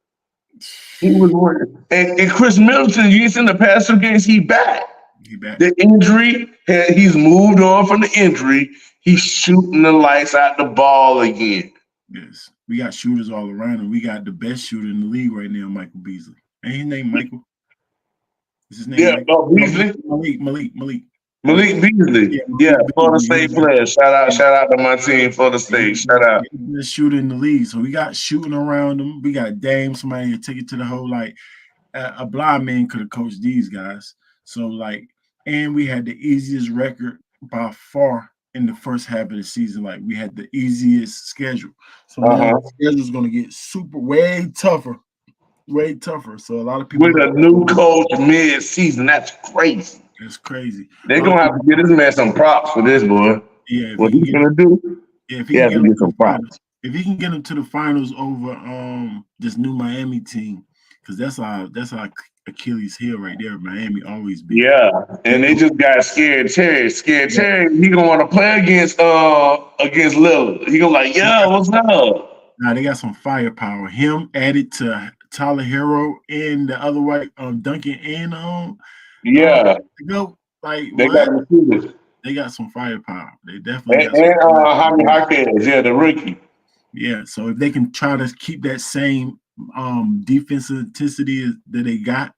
He was working. And Chris Middleton, you seen the past 2 games, he back. he back. The injury, he's moved on from the injury. He's shooting the lights out the ball again. Yes, we got shooters all around him. We got the best shooter in the league right now, Michael Beasley. Ain't his name Michael? Is his name Yeah, Michael? Beasley. Malik. Malik Beasley. Yeah, Yeah, Malik Florida Beasley. State player. Shout out to my team, Florida State. Shout out. He's the best shooter in the league. So we got shooting around him. We got Dame, somebody to take it to the hole. Like a blind man could have coached these guys. So like, and we had the easiest record by far in the first half of the season. Like we had the easiest schedule. So now the schedule is going to get way tougher. So a lot of people With a new coach mid-season, that's crazy. It's crazy. They're gonna have to give this man some props for this, boy. Yeah, what he's gonna do? Yeah, if he has to get some props. If he can get them to the finals over this new Miami team, because that's our Achilles heel right there. Miami always be. Yeah, and they just got scared Terry. Terry, he gonna want to play against Lillard. He gonna like, yeah, what's up? Nah, they got some firepower. Him added to Tyler Hero and the other white Duncan and go like they got they got some firepower. They definitely got Jaime Jaquez, the rookie. Yeah, so if they can try to keep that same defensive intensity that they got,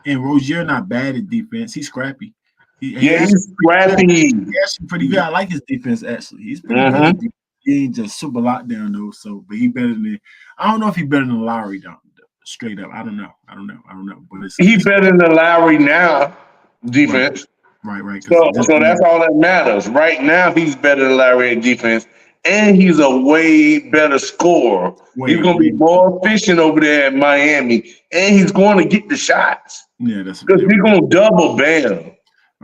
and Rozier not bad at defense. He's scrappy. He's scrappy. He's actually pretty good. I like his defense actually. He's pretty good at defense. He ain't just super lockdown though. So, but he better than. I don't know if he better than Lowry down straight up. I don't know. But he's better than Lowry now. Defense. Right. So that's all that matters. Right now, he's better than Lowry at defense, and he's a way better scorer. He's going to be more efficient over there at Miami, and he's going to get the shots. Yeah, that's because he's going to double Bam.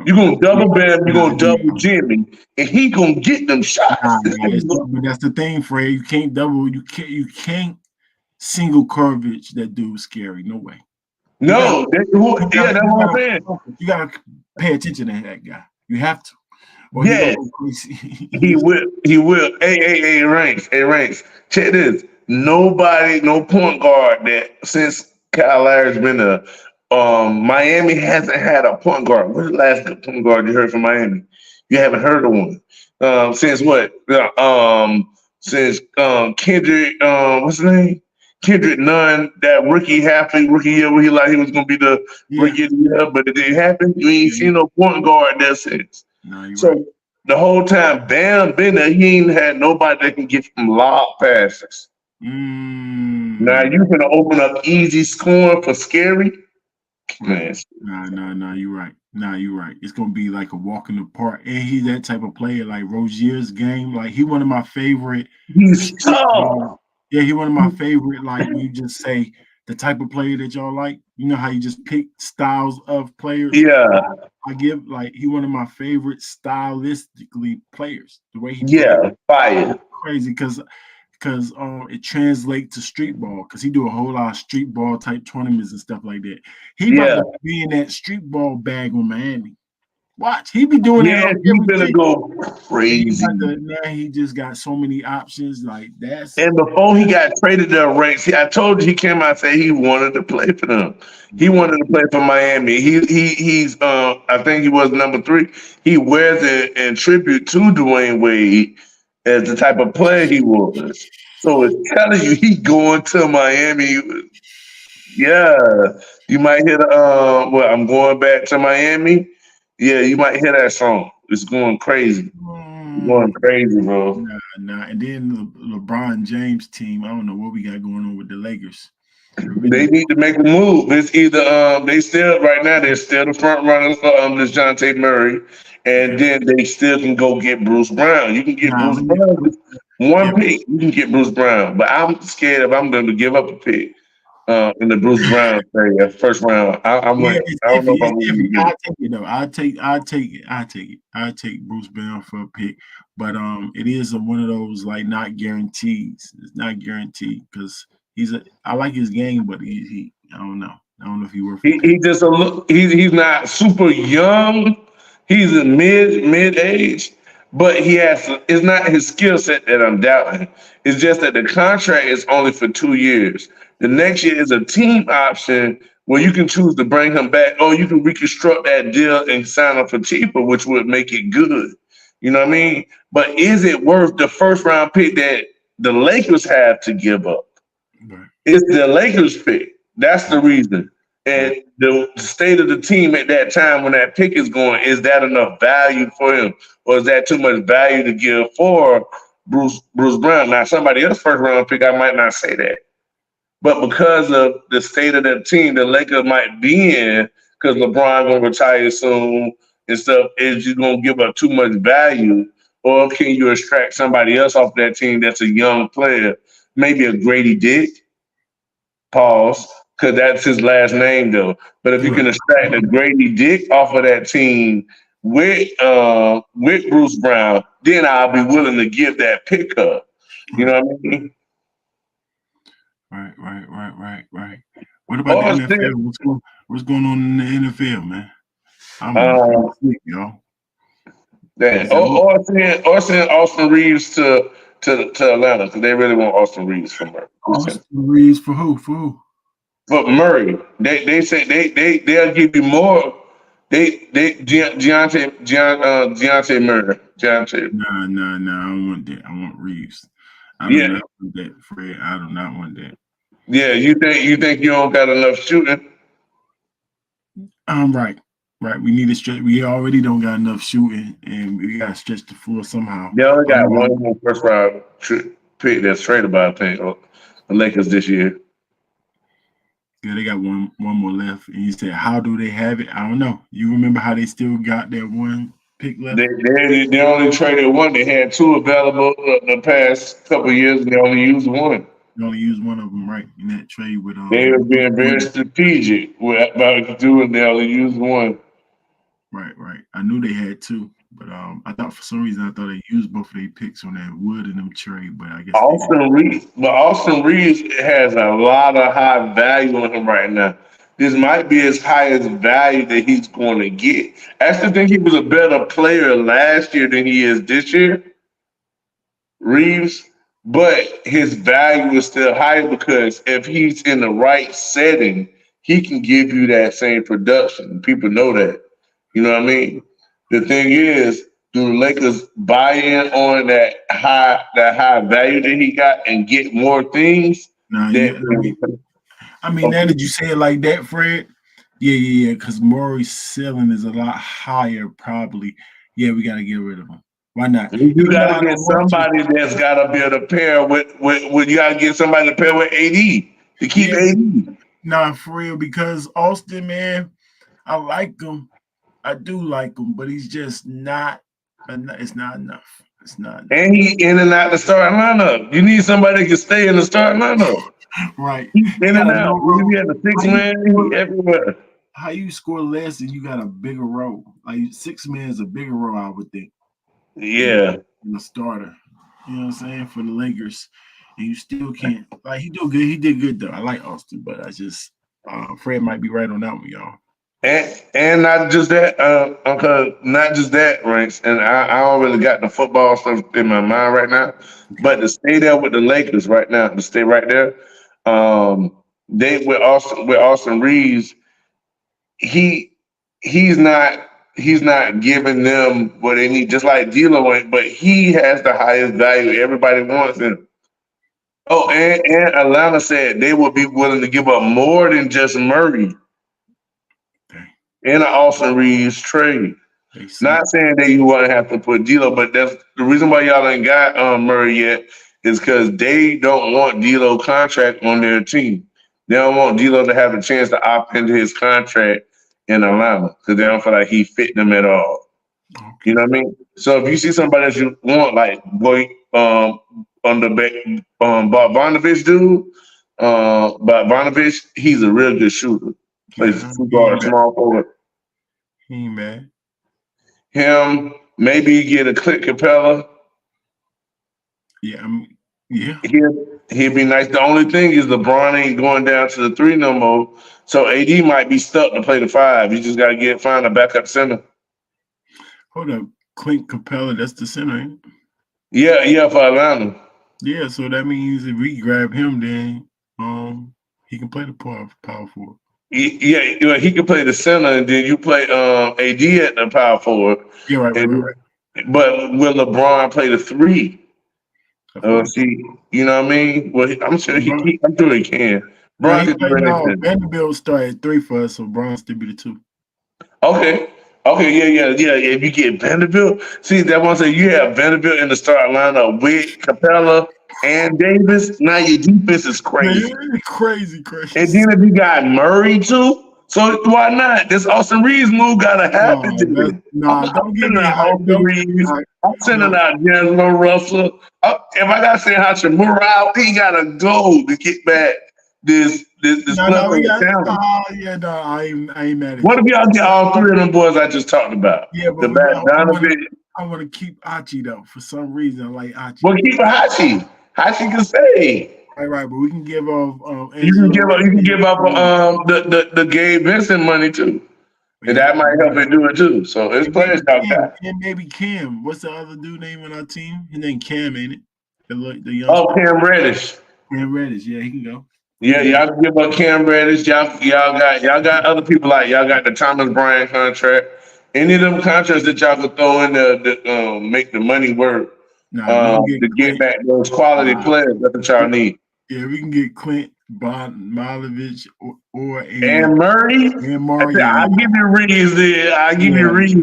You're going to double Bam, you're going to double Jimmy, and he's going to get them shots. But that's the thing, Fred. You can't double. You can't single coverage that dude scary. No way. No, that's what I'm saying. You gotta pay attention to that guy. You have to. Yes, he will. He will. Hey, Ranks. Check this. Nobody, no point guard that since Kyle Lowry's been a Miami hasn't had a point guard. What's the last good point guard you heard from Miami? You haven't heard of one. Since what? Since Kendrick. What's his name? Kendrick Nunn, that rookie year where he was gonna be the rookie of the year, but it didn't happen. You ain't seen no point guard there since. No, so the whole time Bam been there, he ain't had nobody that can get him lob passes. Now you gonna open up easy scoring for Scary. Man. No, you're right. It's gonna be like a walk in the park. And he's that type of player, like Rozier's game. Like he one of my favorite. He's tough. Yeah, he one of my favorite. Like when you just say the type of player that y'all like. You know how you just pick styles of players. Yeah, I give he one of my favorite stylistically players. The way he fire crazy because it translates to street ball because he do a whole lot of street ball type tournaments and stuff like that. He about to be in that street ball bag on Miami. Watch, he be doing that. He's gonna go crazy. Now he just got so many options. Like that's. And before he got traded to Ranks, I told you he came out and said he wanted to play for them. He wanted to play for Miami. He's I think he was number 3. He wears it in tribute to Dwayne Wade as the type of player he was. So it's telling you he going to Miami. Yeah, you might hear I'm going back to Miami. Yeah, you might hear that song. It's going crazy. It's going crazy, bro. Nah. And then the LeBron James team, I don't know what we got going on with the Lakers. They need to make a move. It's either they're still the front runners for this Jonte Murray, and then they still can go get Bruce Brown. You can get Bruce Brown. One pick, you can get Bruce Brown. But I'm scared if I'm going to give up a pick. in the Bruce Brown trade, first round. I Yeah, went. it's I don't know iffy. if It's I'm willing to iffy. get I it. take it though. I take Bruce Brown for a pick, but it is one of those like not guarantees. It's not guaranteed because I like his game, but he I don't know. I don't know if he's worth a pick. He just a look. He's not super young. He's a mid age, but he has. It's not his skill set that I'm doubting. It's just that the contract is only for 2 years. The next year is a team option where you can choose to bring him back, or you can reconstruct that deal and sign him for cheaper, which would make it good. You know what I mean? But is it worth the first round pick that the Lakers have to give up? Right, It's the Lakers pick. That's the reason. right. And the state of the team at that time when that pick is going, is that enough value for him? Or is that too much value to give for Bruce Brown? Now, somebody else first round pick, I might not say that. But because of the state of the team the Lakers might be in, because LeBron gonna retire soon and stuff, is you gonna give up too much value? Or can you extract somebody else off that team that's a young player? Maybe a Grady Dick, pause, because that's his last name though. But if you Right. can extract a Grady Dick off of that team with Bruce Brown, then I'll be willing to give that pickup. You know what I mean? Right. What about the Austin, NFL? What's going on in the NFL, man? I'm um, asleep, y'all. that Is that what? or send Austin Reeves to Atlanta because they really want Austin Reeves from Murray. Austin Reeves for who? For who? But Murray, they say they'll give you more. Deontay Murray, Deontay. Nah. I don't want that. I want Reeves. I do Yeah, not want that, Fred. I do not want that. yeah. You think you don't got enough shooting? Right. Right. We need to stretch. We already don't got enough shooting, and we got to stretch the floor somehow. They only got one Um, more first round pick that's tradable, I think, the Lakers this year. yeah, they got one more left. And you said, how do they have it? I don't know. You remember how they still got that one pick left? They only traded one. They had two available the past couple of years, and they only used one. You only used one of them, right, in that trade with They were being very one. strategic about doing. They only used one. Right. I knew they had two, but I thought for some reason I thought they used both of their picks on that Wood and them trade, but I guess they didn't. Austin Reeves has a lot of high value on him right now. This might be his highest value that he's going to get. I actually think he was a better player last year than he is this year, Reeves. But his value is still higher because if he's in the right setting, he can give you that same production. People know that. You know what I mean? The thing is, do the Lakers buy in on that high value that he got and get more things? Nah, That yeah. I mean, now that you say it like that, Fred, yeah, because Murray's ceiling is a lot higher, probably. Yeah, we got to get rid of him. Why not? you Even got though to I get don't want to. somebody that's got to be able to pair with you got to get somebody to pair with AD to keep Yeah, AD. nah, for real, because Austin, man, I like him. I do like him, but he's just not. It's not enough. It's not enough. And he in and out the starting lineup. You need somebody that can stay in the starting lineup. Right. He's He in got and a out. no He be role. at the six How you man. score? He everywhere. How you score less and you got a bigger role? Like 6 man is a bigger role, I would think, than Yeah. a starter. You know what I'm saying, for the Lakers, and you still can't. Like he do good. He did good though. I like Austin, but I just Fred might be right on that one, y'all. And not just that, Uncle, not just that, Ranks. And I don't really got the football stuff in my mind right now. Okay. But to stay there with the Lakers right now, to stay right there, they with Austin Reeves, he he's not giving them what they need, just like D'Lo ain't, but he has the highest value. Everybody wants him. Oh, and Atlanta said they would be willing to give up more than just Murray Okay. in an Austin Reeves trade. They see. Not saying that you want to have to put D'Lo, but that's the reason why y'all ain't got Murray yet is because they don't want D'Lo contract on their team. They don't want D'Lo to have a chance to opt into his contract in Atlanta because they don't feel like he fit them at all. You Okay. know what I mean? So if you see somebody that you want, like boy, on the back, Bogdanovich dude, But Bonovich, he's a real good shooter. Plays Yeah, two guard, small forward. he ain't bad. Him, maybe you get a Clint Capella. Yeah, yeah. He'd be nice. The only thing is LeBron ain't going down to the 3 no more. So AD might be stuck to play the 5. You just gotta find a backup center. Hold up, Clint Capella, that's the center, ain't it? Yeah, for Atlanta. Yeah, so that means if we grab him, then he can play the power forward. Yeah, he can play the center, and then you play AD at the power forward. Yeah, right. But will LeBron play the 3? See, you know what I mean? Well, I'm sure he can. Bron can do anything. Vanderbilt started 3 for us, so Bron still be the 2. Okay, yeah. If you get Vanderbilt, see that one say you have Vanderbilt in the start lineup with Capella and Davis. Now your defense is crazy. Yeah, crazy. And then if you got Murray too, so why not? This Austin Reeves move gotta happen. Don't get me hyped. I'm sending out D'Angelo Russell. If I gotta send Hachimura out, he gotta go to get back this I ain't mad at What if y'all get all 3 of them boys I just talked about? Yeah, but I want to keep Hachi though. For some reason, I like Hachi. Well, keep Hachi. Hachi can stay. Right, but we can give off. You can give up the Gabe Vincent money too, and that might help it do it too. So it's players out there. And maybe Cam. What's the other dude name on our team? His name Cam, ain't it? The young. Oh, Cam Reddish. Cam Reddish, yeah, he can go. Yeah, y'all can give up Cam Reddish. Y'all got other people like y'all got the Thomas Bryant contract. Any of them contracts that y'all could throw in to make the money work to get back those quality players. That's what y'all need. Yeah, we can get Clint Milovich or and Murray. I'll give you Reeves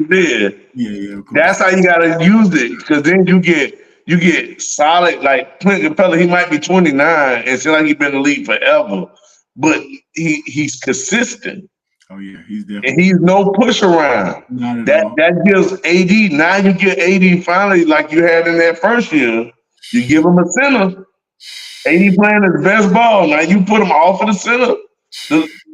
there. Yeah, of course. That's how you gotta use it, because then you get solid, like Clint Capella. He might be 29 and seem like he's been in the league forever, but he's consistent. Oh yeah, he's definitely. And he's no push around. That gives AD. Now you get AD finally like you had in that first year. You give him a center. AD playing his best ball. Now you put him off of the center.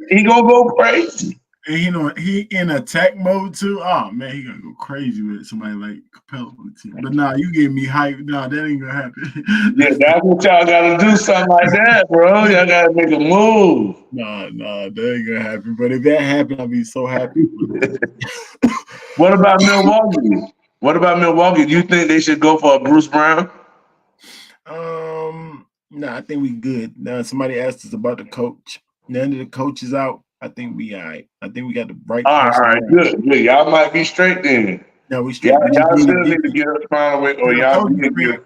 He gonna go crazy. And he in attack mode too. Oh man, he gonna go crazy with somebody like Capella on the team. But nah, you getting me hyped. Nah, that ain't gonna happen. Yeah, that's what y'all gotta do, something like that, bro. Y'all gotta make a move. Nah, that ain't gonna happen. But if that happened, I'll be so happy. What about Milwaukee? Do you think they should go for a Bruce Brown? No, I think we good. Now somebody asked us about the coach. None of the coach is out. I think we all right. I think we got the right. All right, good. Y'all might be straight then. No, we straight. Y'all still need to get up, find a way, or y'all need to get.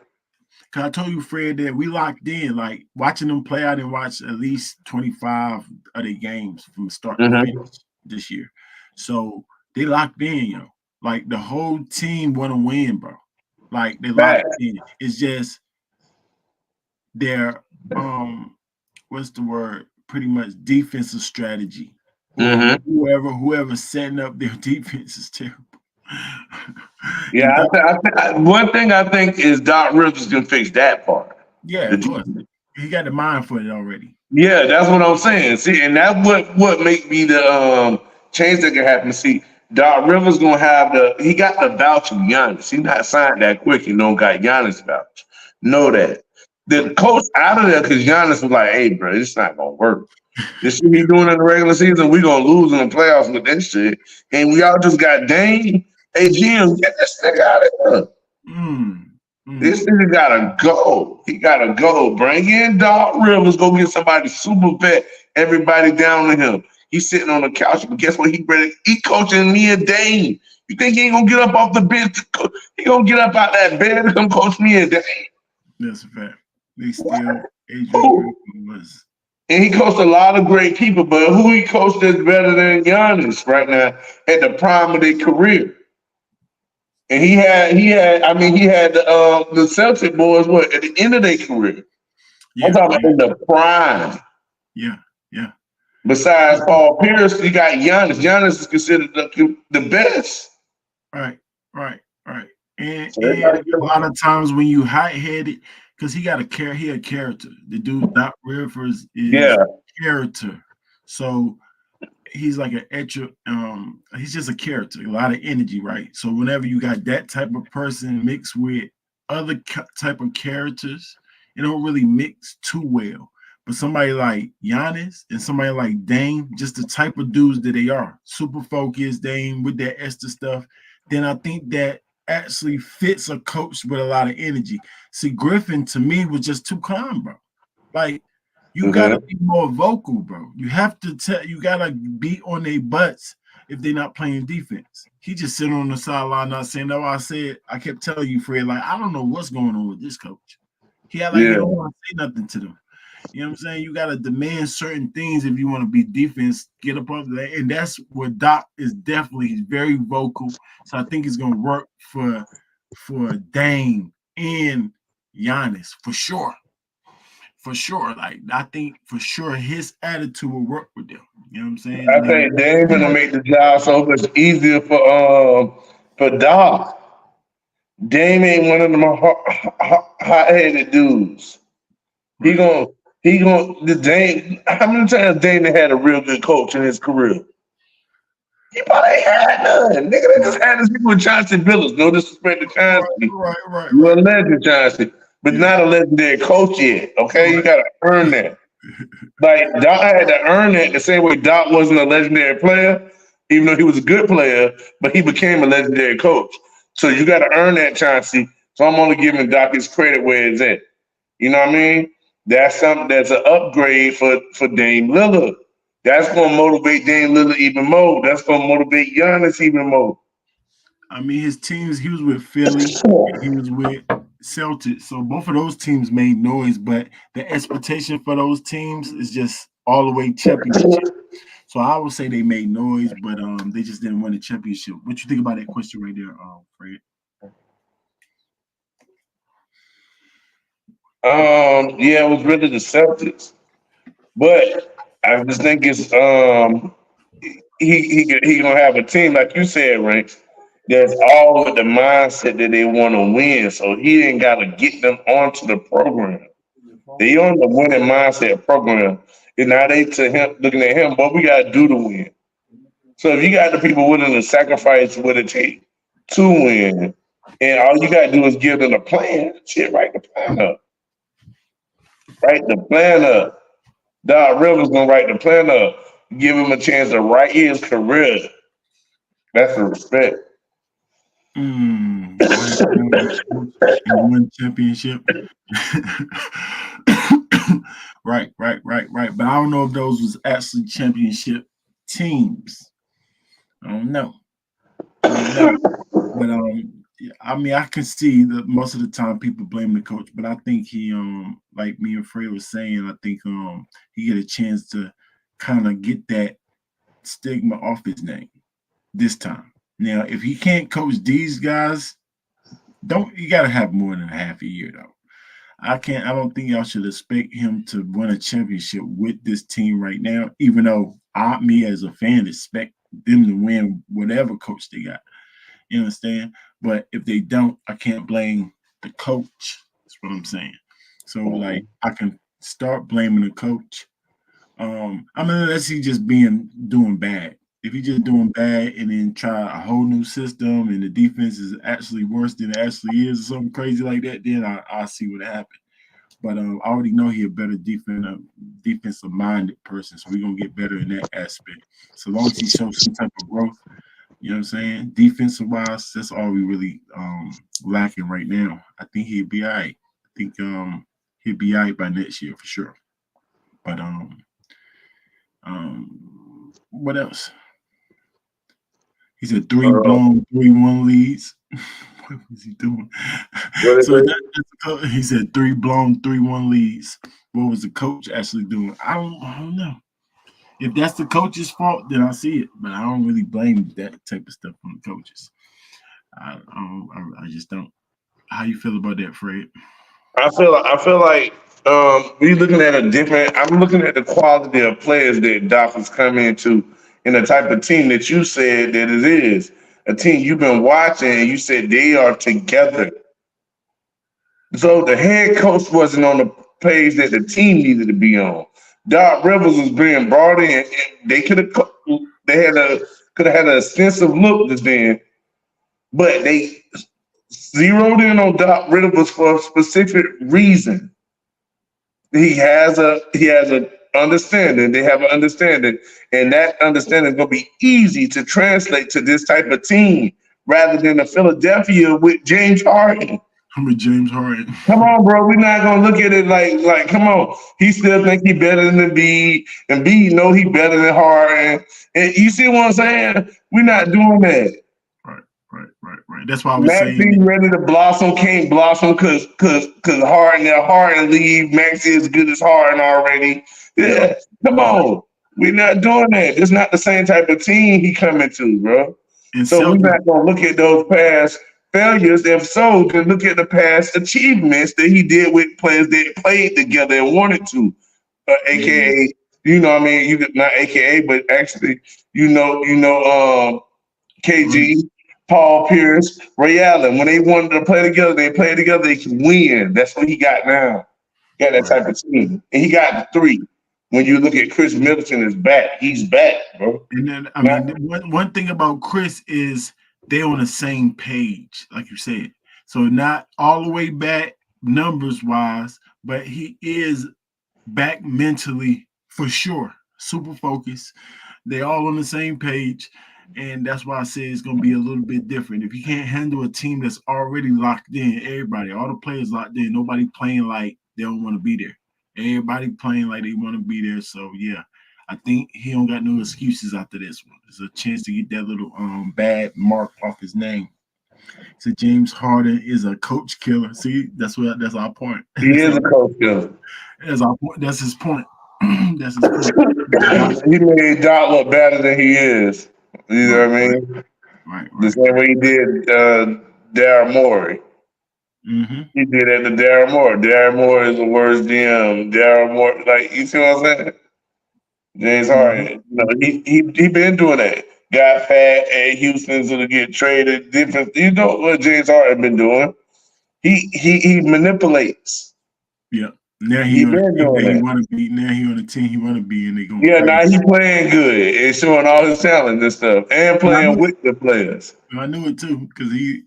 Cause I told you, Fred, that we locked in. Like watching them play, I didn't watch at least 25 of their games from start to finish this year. So they locked in, yo. Like the whole team want to win, bro. Like they locked in. It's just their what's the word? Pretty much defensive strategy. Whoever setting up their defense is terrible. Yeah, one thing I think is Doc Rivers can fix that part. Yeah, of course. He got the mind for it already. Yeah, that's what I'm saying. See, and that's what make me the change that can happen. See, Doc Rivers gonna have he got the vouch of Giannis. He not signed that quick. He don't got Giannis vouch. Know that. The coach out of there because Giannis was like, "Hey, bro, it's not gonna work. This shit he doing in the regular season, we gonna lose in the playoffs with that shit." And we all just got Dame. Hey, Jim, get this nigga out of here. This nigga gotta go. He gotta go. Bring in Doc Rivers. Go get somebody super vet. Everybody down to him. He's sitting on the couch, but guess what? He coaching me and Dame. You think he ain't gonna get up off the bench? He gonna get up out that bed and come coach me and Dame? That's a fact. They still Adrian was. And he coached a lot of great people, but who he coached is better than Giannis right now at the prime of their career. And he had the Celtic boys at the end of their career. Yeah, I'm talking about in the prime. Yeah. Besides Paul Pierce, you got Giannis. Giannis is considered the best. Right. And a lot of times when you hot-headed, because he got a character. The dude Doc Rivers is Yeah, character. So he's like he's just a character, a lot of energy, right? So whenever you got that type of person mixed with other type of characters, it don't really mix too well. But somebody like Giannis and somebody like Dame, just the type of dudes that they are, super focused, Dame with that extra stuff, then I think that actually fits a coach with a lot of energy. See, Griffin to me was just too calm, bro. Like, you gotta be more vocal, bro. You have to you gotta be on their butts if they're not playing defense. He just sitting on the sideline not saying no. I kept telling you, Fred, like, I don't know what's going on with this coach. He had like he don't want to say nothing to them. You know what I'm saying? You gotta demand certain things if you want to be defense, get up under that. And that's what Doc is definitely. He's very vocal. So I think it's gonna work for Dame and Giannis for sure. For sure. Like, I think for sure his attitude will work with them. You know what I'm saying? I think Dame gonna make the job so much easier for Doc. Dame ain't one of them hot-headed dudes. He gonna the Dame. How many times Dame had a real good coach in his career? He probably ain't had none. Nigga, they just had this people with Chauncey Billups. No disrespect to Chauncey. Right. You're a legend, Chauncey, but not a legendary coach yet. Okay, you gotta earn that. Like Doc had to earn that the same way Doc wasn't a legendary player, even though he was a good player, but he became a legendary coach. So you got to earn that, Chauncey. So I'm only giving Doc his credit where it's at. You know what I mean? That's something that's an upgrade for Dame Lillard. That's gonna motivate Dame Lillard even more. That's gonna motivate Giannis even more. I mean, his teams, he was with Philly, he was with Celtics. So both of those teams made noise, but the expectation for those teams is just all the way championship. So I would say they made noise, but they just didn't win the championship. What you think about that question right there, Fred? Yeah, it was really the Celtics, but I just think it's he gonna have a team like you said, Ranks. That's all with the mindset that they want to win. So he ain't got to get them onto the program. They on the winning mindset program. And now they to him looking at him, what we gotta do to win. So if you got the people willing to sacrifice what it takes to win, and all you gotta do is give them a plan, shit, write the plan up. Write the plan up. Doc Rivers gonna write the plan up. Give him a chance to write his career. That's the respect. And win championship. Right. But I don't know if those was actually championship teams. I don't know. But I mean, I can see that most of the time people blame the coach, but I think he like me and Fred was saying, I think he get a chance to kind of get that stigma off his name this time. Now, if he can't coach these guys, you gotta have more than a half a year though. I don't think y'all should expect him to win a championship with this team right now, even though me as a fan expect them to win whatever coach they got. You understand? But if they don't, I can't blame the coach. That's what I'm saying. So like I can start blaming the coach. I mean, unless he just doing bad. If he's just doing bad and then try a whole new system and the defense is actually worse than it actually is or something crazy like that, then I see what happened. But I already know he's a better defensive minded person, so we're gonna get better in that aspect. So long as he shows some type of growth, you know what I'm saying? Defensive wise, that's all we really lacking right now. I think he'll be all right. I think he'll be all right by next year for sure. But what else? He said 3 blown, 3-1 leads. What was he doing? He said 3 blown, 3-1 leads. What was the coach actually doing? I don't know. If that's the coach's fault, then I see it. But I don't really blame that type of stuff on the coaches. I just don't. How you feel about that, Fred? I feel like we looking at a different. I'm looking at the quality of players that Doc has come into, and the type of team that you said that it is. A team you've been watching, and you said they are together. So the head coach wasn't on the page that the team needed to be on. Doc Rivers was being brought in. And they could have had an extensive look this then, but they zeroed in on Doc Rivers for a specific reason. He has a understanding. They have an understanding, and that understanding is gonna be easy to translate to this type of team rather than the Philadelphia with James Harden. I'm with James Harden. Come on, bro. We're not gonna look at it like come on. He still think he better than B, and B know he better than Harden. And you see what I'm saying? We're not doing that. Right. That's why I was saying Maxie ready to blossom, can't blossom cause Harden leave. Maxie as good as Harden already. Yeah, come on. We're not doing that. It's not the same type of team he coming to, bro. and So we're Celtics, not gonna look at those past failures. If so, then look at the past achievements that he did with players that played together and wanted to. AKA, you know, what I mean, you not AKA, but actually, KG, Paul Pierce, Ray Allen. When they wanted to play together, they played together. They could win. That's what he got now. He got that type of team, and he got the three. When you look at Chris Middleton is back, he's back, bro. and then I mean one thing about Chris is they're on the same page, like you said. So not all the way back numbers wise, but he is back mentally for sure. Super focused. They all on the same page. And that's why I say it's going to be a little bit different. If you can't handle a team that's already locked in, everybody, all the players locked in, nobody playing like they don't want to be there. Everybody playing like they want to be there. So, yeah, I think he don't got no excuses after this one. There's a chance to get that little bad mark off his name. So James Harden is a coach killer. See, that's our point. He is a coach killer. That's our point. That's his point. That's his point. He made Doc look better than he is. You know what I mean? Right. The same way he did Daryl Morey. Mm-hmm. He did that to Daryl Morey. Daryl Morey is the worst GM. Daryl Morey, like, you see what I'm saying? James Harden, he been doing that. Got fat at Houston to get traded. Different, you know what James Harden been doing? He manipulates. Yeah. Now he want to be. Now he on the team he want to be, and they going. Yeah, now he playing good and showing all his talent and stuff, and playing with the players. I knew it too because he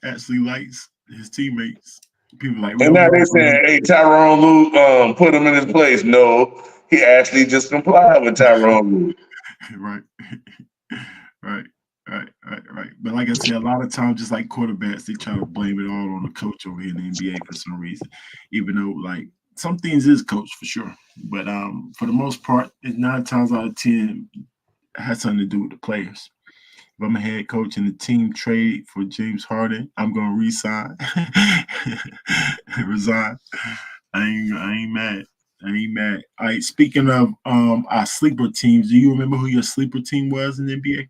actually likes his teammates. People like. And now they saying, "Hey, Tyrone Lue, put him in his place." No, he actually just complied with Tyrone Lue. Right. But like I said, a lot of times, just like quarterbacks, they try to blame it all on the coach over here in the NBA for some reason, even though like. Some things is coach for sure, but for the most part, 9 times out of 10 has something to do with the players. If I'm a head coach and the team trade for James Harden, I'm gonna resign. Resign. I ain't mad. All right. Speaking of our sleeper teams, do you remember who your sleeper team was in the NBA?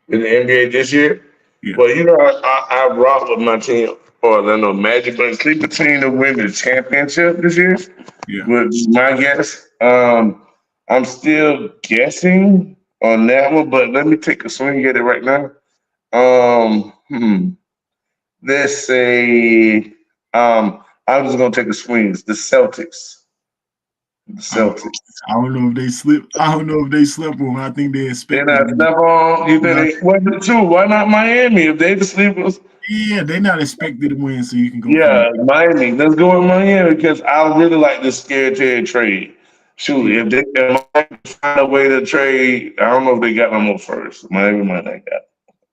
In the NBA this year? Yeah. Well, I rocked with my team. Orlando Magic, but sleeper team to win the championship this year. Yeah, would be my guess. I'm still guessing on that one, but let me take a swing at it right now. Let's say I'm just gonna take a swing. It's the Celtics. I don't know if they slip. I don't know if they slip on. I think they expect. They're not slip on. You think they? What's the two? Why not Miami? If they the sleepers. Yeah, they're not expected to win, so you can go. Yeah, Miami. Let's go with Miami because I really like this scared Terry trade. Shoot, if they can find a way to trade, I don't know if they got no more first. Miami might not got.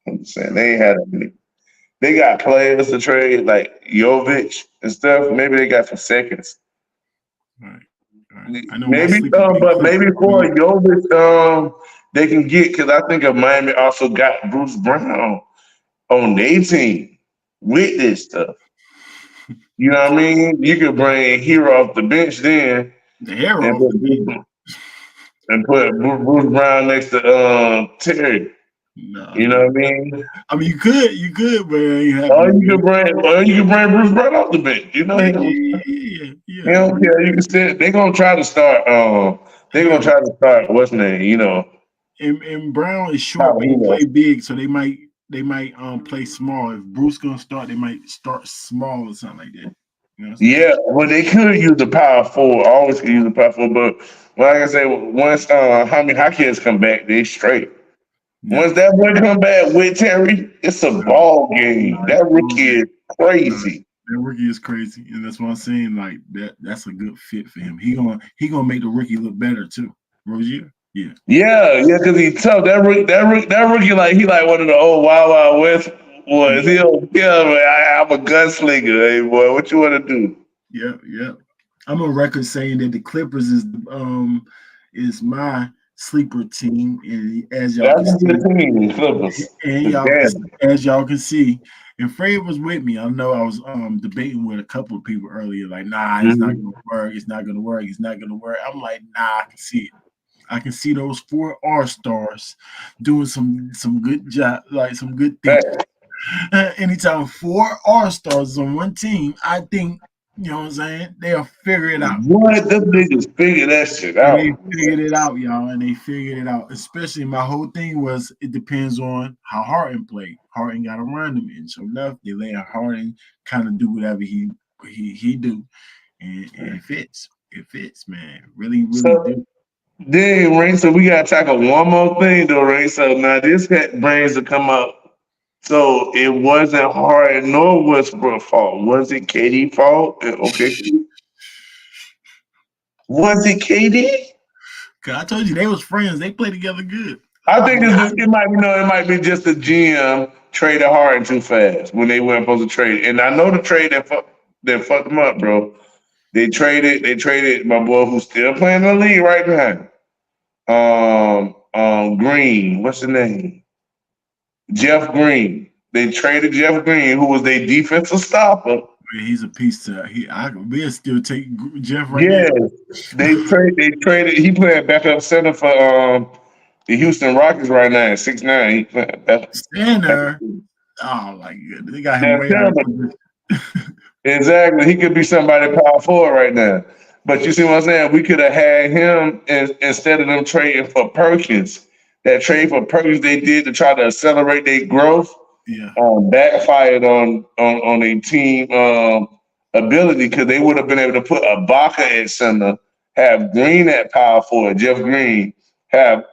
I'm just saying they ain't had any. They got players to trade like Jovic and stuff. Maybe they got some seconds. Right. I know maybe, but maybe for Jovic, they can get because I think of Miami also got Bruce Brown on their team with this stuff. You know what I mean? You could bring Hero off the bench then. The Hero. And put Bruce Brown next to Terry. No, you know what I mean? I mean, you could, but you can bring Bruce Brown off the bench. You know, he don't care. You can still. They're gonna try to start. They're gonna try to start. What's name? You know. And Brown is short, but he play big, so they might play small. If Bruce gonna start, they might start small or something like that. You know what I'm saying? Yeah, well, they could use the power forward. Always could use the power forward, but like I say, once Jaime Jaquez come back, they straight. Once No, that boy come back with Terry, it's a no, ball game. no, That no, rookie is no. crazy. That rookie is crazy, and that's what I'm saying. Like that's a good fit for him. He gonna make the rookie look better too. Rozier, yeah, Yeah, yeah, because he tough. That rookie, like he like one of the old Wild Wild West yeah, boys. Yeah, man, I'm a gunslinger. Hey, boy, what you want to do? yeah, yeah. I'm on record saying that the Clippers is my sleeper team, and as y'all That's can a good see, team, Clippers. and Damn. as y'all can see, and Fred was with me. I know I was debating with a couple of people earlier, like, nah, it's not Mhm. gonna work, it's not gonna work, it's not gonna work. I'm like, nah, I can see it. I can see those four R stars doing some good job, like some good things. Fact. Anytime four R stars on one team, I think you know what I'm saying, they'll figure it out. What them niggas figure that shit And they out? figured it out, y'all. And they figured it out. Especially my whole thing was it depends on how Harden played. Harden got to run them in. So enough, they let Harden kind of do whatever he do. And it fits. It fits, man. Really, really So do. then, Ray. So we gotta tackle one more thing, though, Ray. So now this brings to come up. So it wasn't Harden nor Westbrook fault. Was it KD fault? Okay. Was it KD? Cause I told you they was friends. They play together good. I I think mean, it's just, it might be just the GM traded Harden too fast when they weren't supposed to trade. And I know the trade that fucked them up, bro. They traded my boy who's still playing in the league right now. Green, what's the name? Jeff Green. They traded Jeff Green, who was their defensive stopper. he's a piece to we'll still take Jeff right now. Yes, they traded. He playing backup center for the Houston Rockets right now at 6'9". He playing Stand there. Oh my goodness. They got him that's way out of him. position. Exactly. He could be somebody power forward right now. But you see what I'm saying? We could have had him instead of them trading for Perkins. That trade for Perkins they did to try to accelerate their growth Yeah. backfired on a team ability because they would have been able to put Ibaka at center, have Green at power forward, Jeff Green, have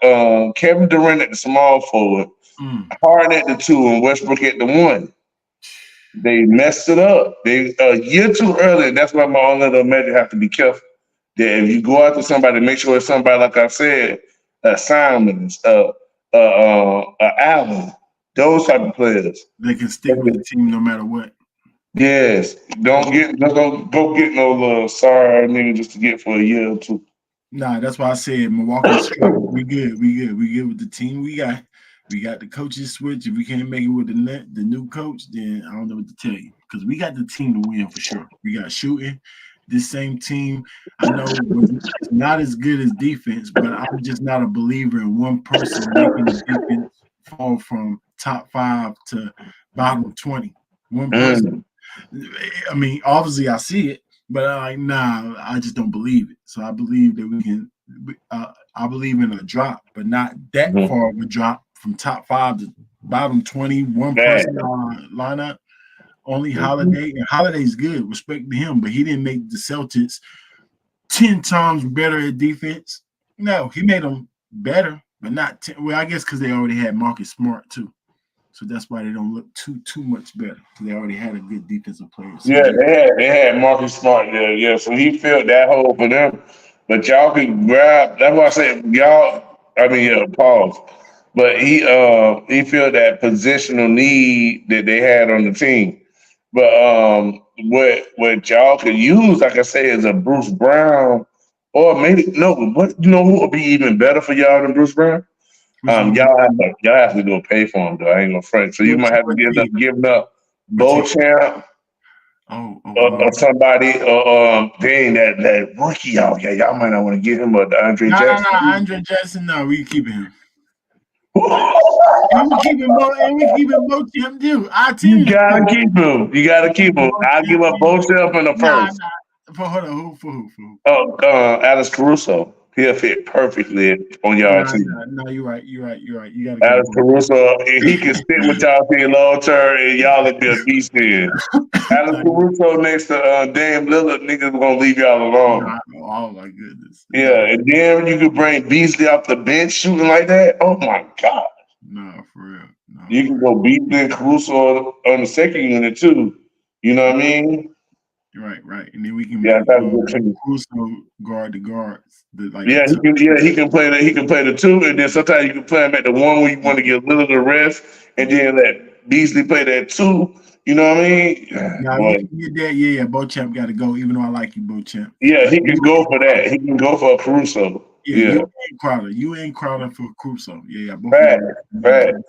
Kevin Durant at the small forward, Mm. Harden at the two, and Westbrook at the one. They messed it up. They a year too early. And that's why my own little measure have to be careful. That if you go out to somebody, make sure it's somebody like I said, Simons, Allen, those type of players. They can stick with the team no matter what. Yes, don't go get no little sorry nigga just to get for a year or two. Nah, that's why I said Milwaukee's straight. We good. We good. We good with the team we got. We got the coaches switch. If we can't make it with the new coach, then I don't know what to tell you. Because we got the team to win for sure. We got shooting. This same team, I know it's not as good as defense, but I'm just not a believer in one person making the defense fall from top 5 to bottom 20. One person. Mm. I mean, obviously I see it, but I'm like, nah, I just don't believe it. So I believe that we can. I believe in a drop, but not that Mhm. far of a drop from top 5 to bottom 20. One Bad. person lineup. Only Mhm. Holiday, and Holiday's good, respect to him, but he didn't make the Celtics 10 times better at defense. No, he made them better, but not 10. Well, I guess because they already had Marcus Smart too. So that's why they don't look too much better. They already had a good defensive player. So Yeah, yeah. they had Marcus Smart there. Yeah, so he filled that hole for them. But y'all could grab. That's why I said y'all. I mean, yeah, pause. But he filled that positional need that they had on the team. But what y'all could use, like I say, is a Bruce Brown, or maybe no. What you know who would be even better for y'all than Bruce Brown? Which one? Y'all have to go pay for him though. I ain't gonna front. So you might have to What give up team? giving up What team? Beauchamp or somebody or dang that rookie y'all. Yeah, y'all might not want to give him a Andre No. Jackson. Andre Jackson, no, we keeping him. And we keeping both of them too. Our You team is gotta good. keep him. You We gotta keep keeping him. both I'll of them. give up Beauchamp in the Nah. first. For hold on, who for who? Oh, Alex Caruso. He'll fit perfectly on y'all team. No, you're right. You're right. You're right. You got to Alex go. Caruso, if he can stick with y'all team long term, and y'all will be a beast then. Alex Caruso next to Dame Lillard, niggas gonna leave y'all alone. Oh my goodness. Yeah, and then you could bring Beasley off the bench shooting like that. Oh my god. No, for real. No, You can go Beasley and Caruso on the second unit too. You know what I mean? Right. And then we can Yeah, make that's a good team. Caruso guard the guards. Yeah, he can play that. He can play the two, and then sometimes you can play him at the one where you want to get a little bit of rest, and then let Beasley play that two. You know what I mean? Now Boy. you get that. Yeah. Beauchamp got to go. Even though I like you, Beauchamp. Yeah, he can go for that. He can go for a Caruso. Yeah. You ain't Crowder. You ain't Crowder for Caruso. Yeah. Both Fact.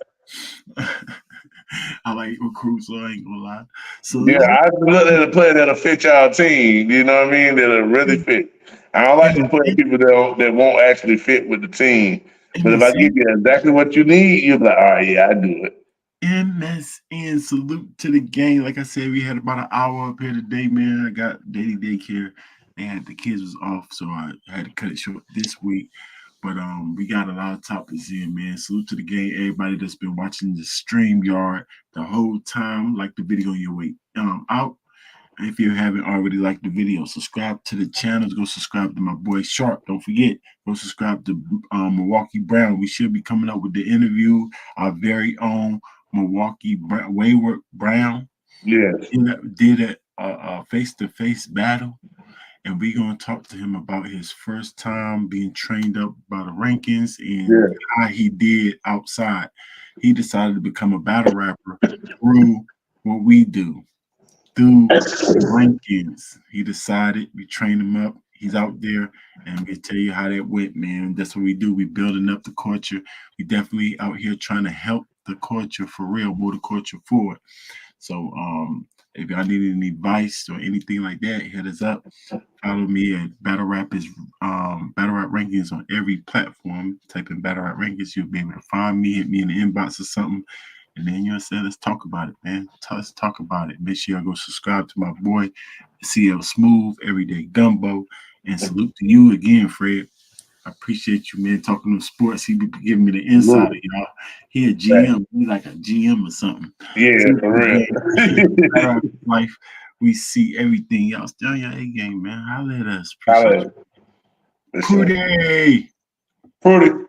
I like Caruso. I ain't gonna lie. So Yeah, I look at a player that'll fit y'all team. You know what I mean? That'll really fit. I don't like to play people that won't actually fit with the team. But if I give you exactly what you need, you'll be like, all right, yeah, I do it. MSN, salute to the game. Like I said, we had about an hour up here today, man. I got daily daycare, and the kids was off, so I had to cut it short this week. But we got a lot of topics in, man. Salute to the game, everybody that's been watching the StreamYard the whole time. Like the video on your way out. If you haven't already liked the video, subscribe to the channel. Go subscribe to my boy Sharp. Don't forget, go subscribe to Milwaukee Brown. We should be coming up with the interview. Our very own Milwaukee Wayward Brown. Yeah, did a face-to-face battle, and we're gonna talk to him about his first time being trained up by the Rankings and how he did outside. He decided to become a battle rapper through what we do. Through Rankings, he decided. We trained him up. He's out there, and we tell you how that went, man. That's what we do. We building up the culture. We definitely out here trying to help the culture for real, move the culture forward. So, if y'all need any advice or anything like that, hit us up. Follow me at Battle Rap Rankings on every platform. Type in Battle Rap Rankings, you'll be able to find me. Hit me in the inbox or something. And then you know, say, let's talk about it, man. Let's talk about it. Make sure y'all go subscribe to my boy, CL Smooth, Everyday Gumbo. And salute to you again, Fred. I appreciate you, man, talking to sports. He be giving me the inside of y'all. He a GM. He like a GM or something. Yeah, for real. Life, we see everything. Y'all still on your A game, man. Holla at us. Appreciate you. Prudy.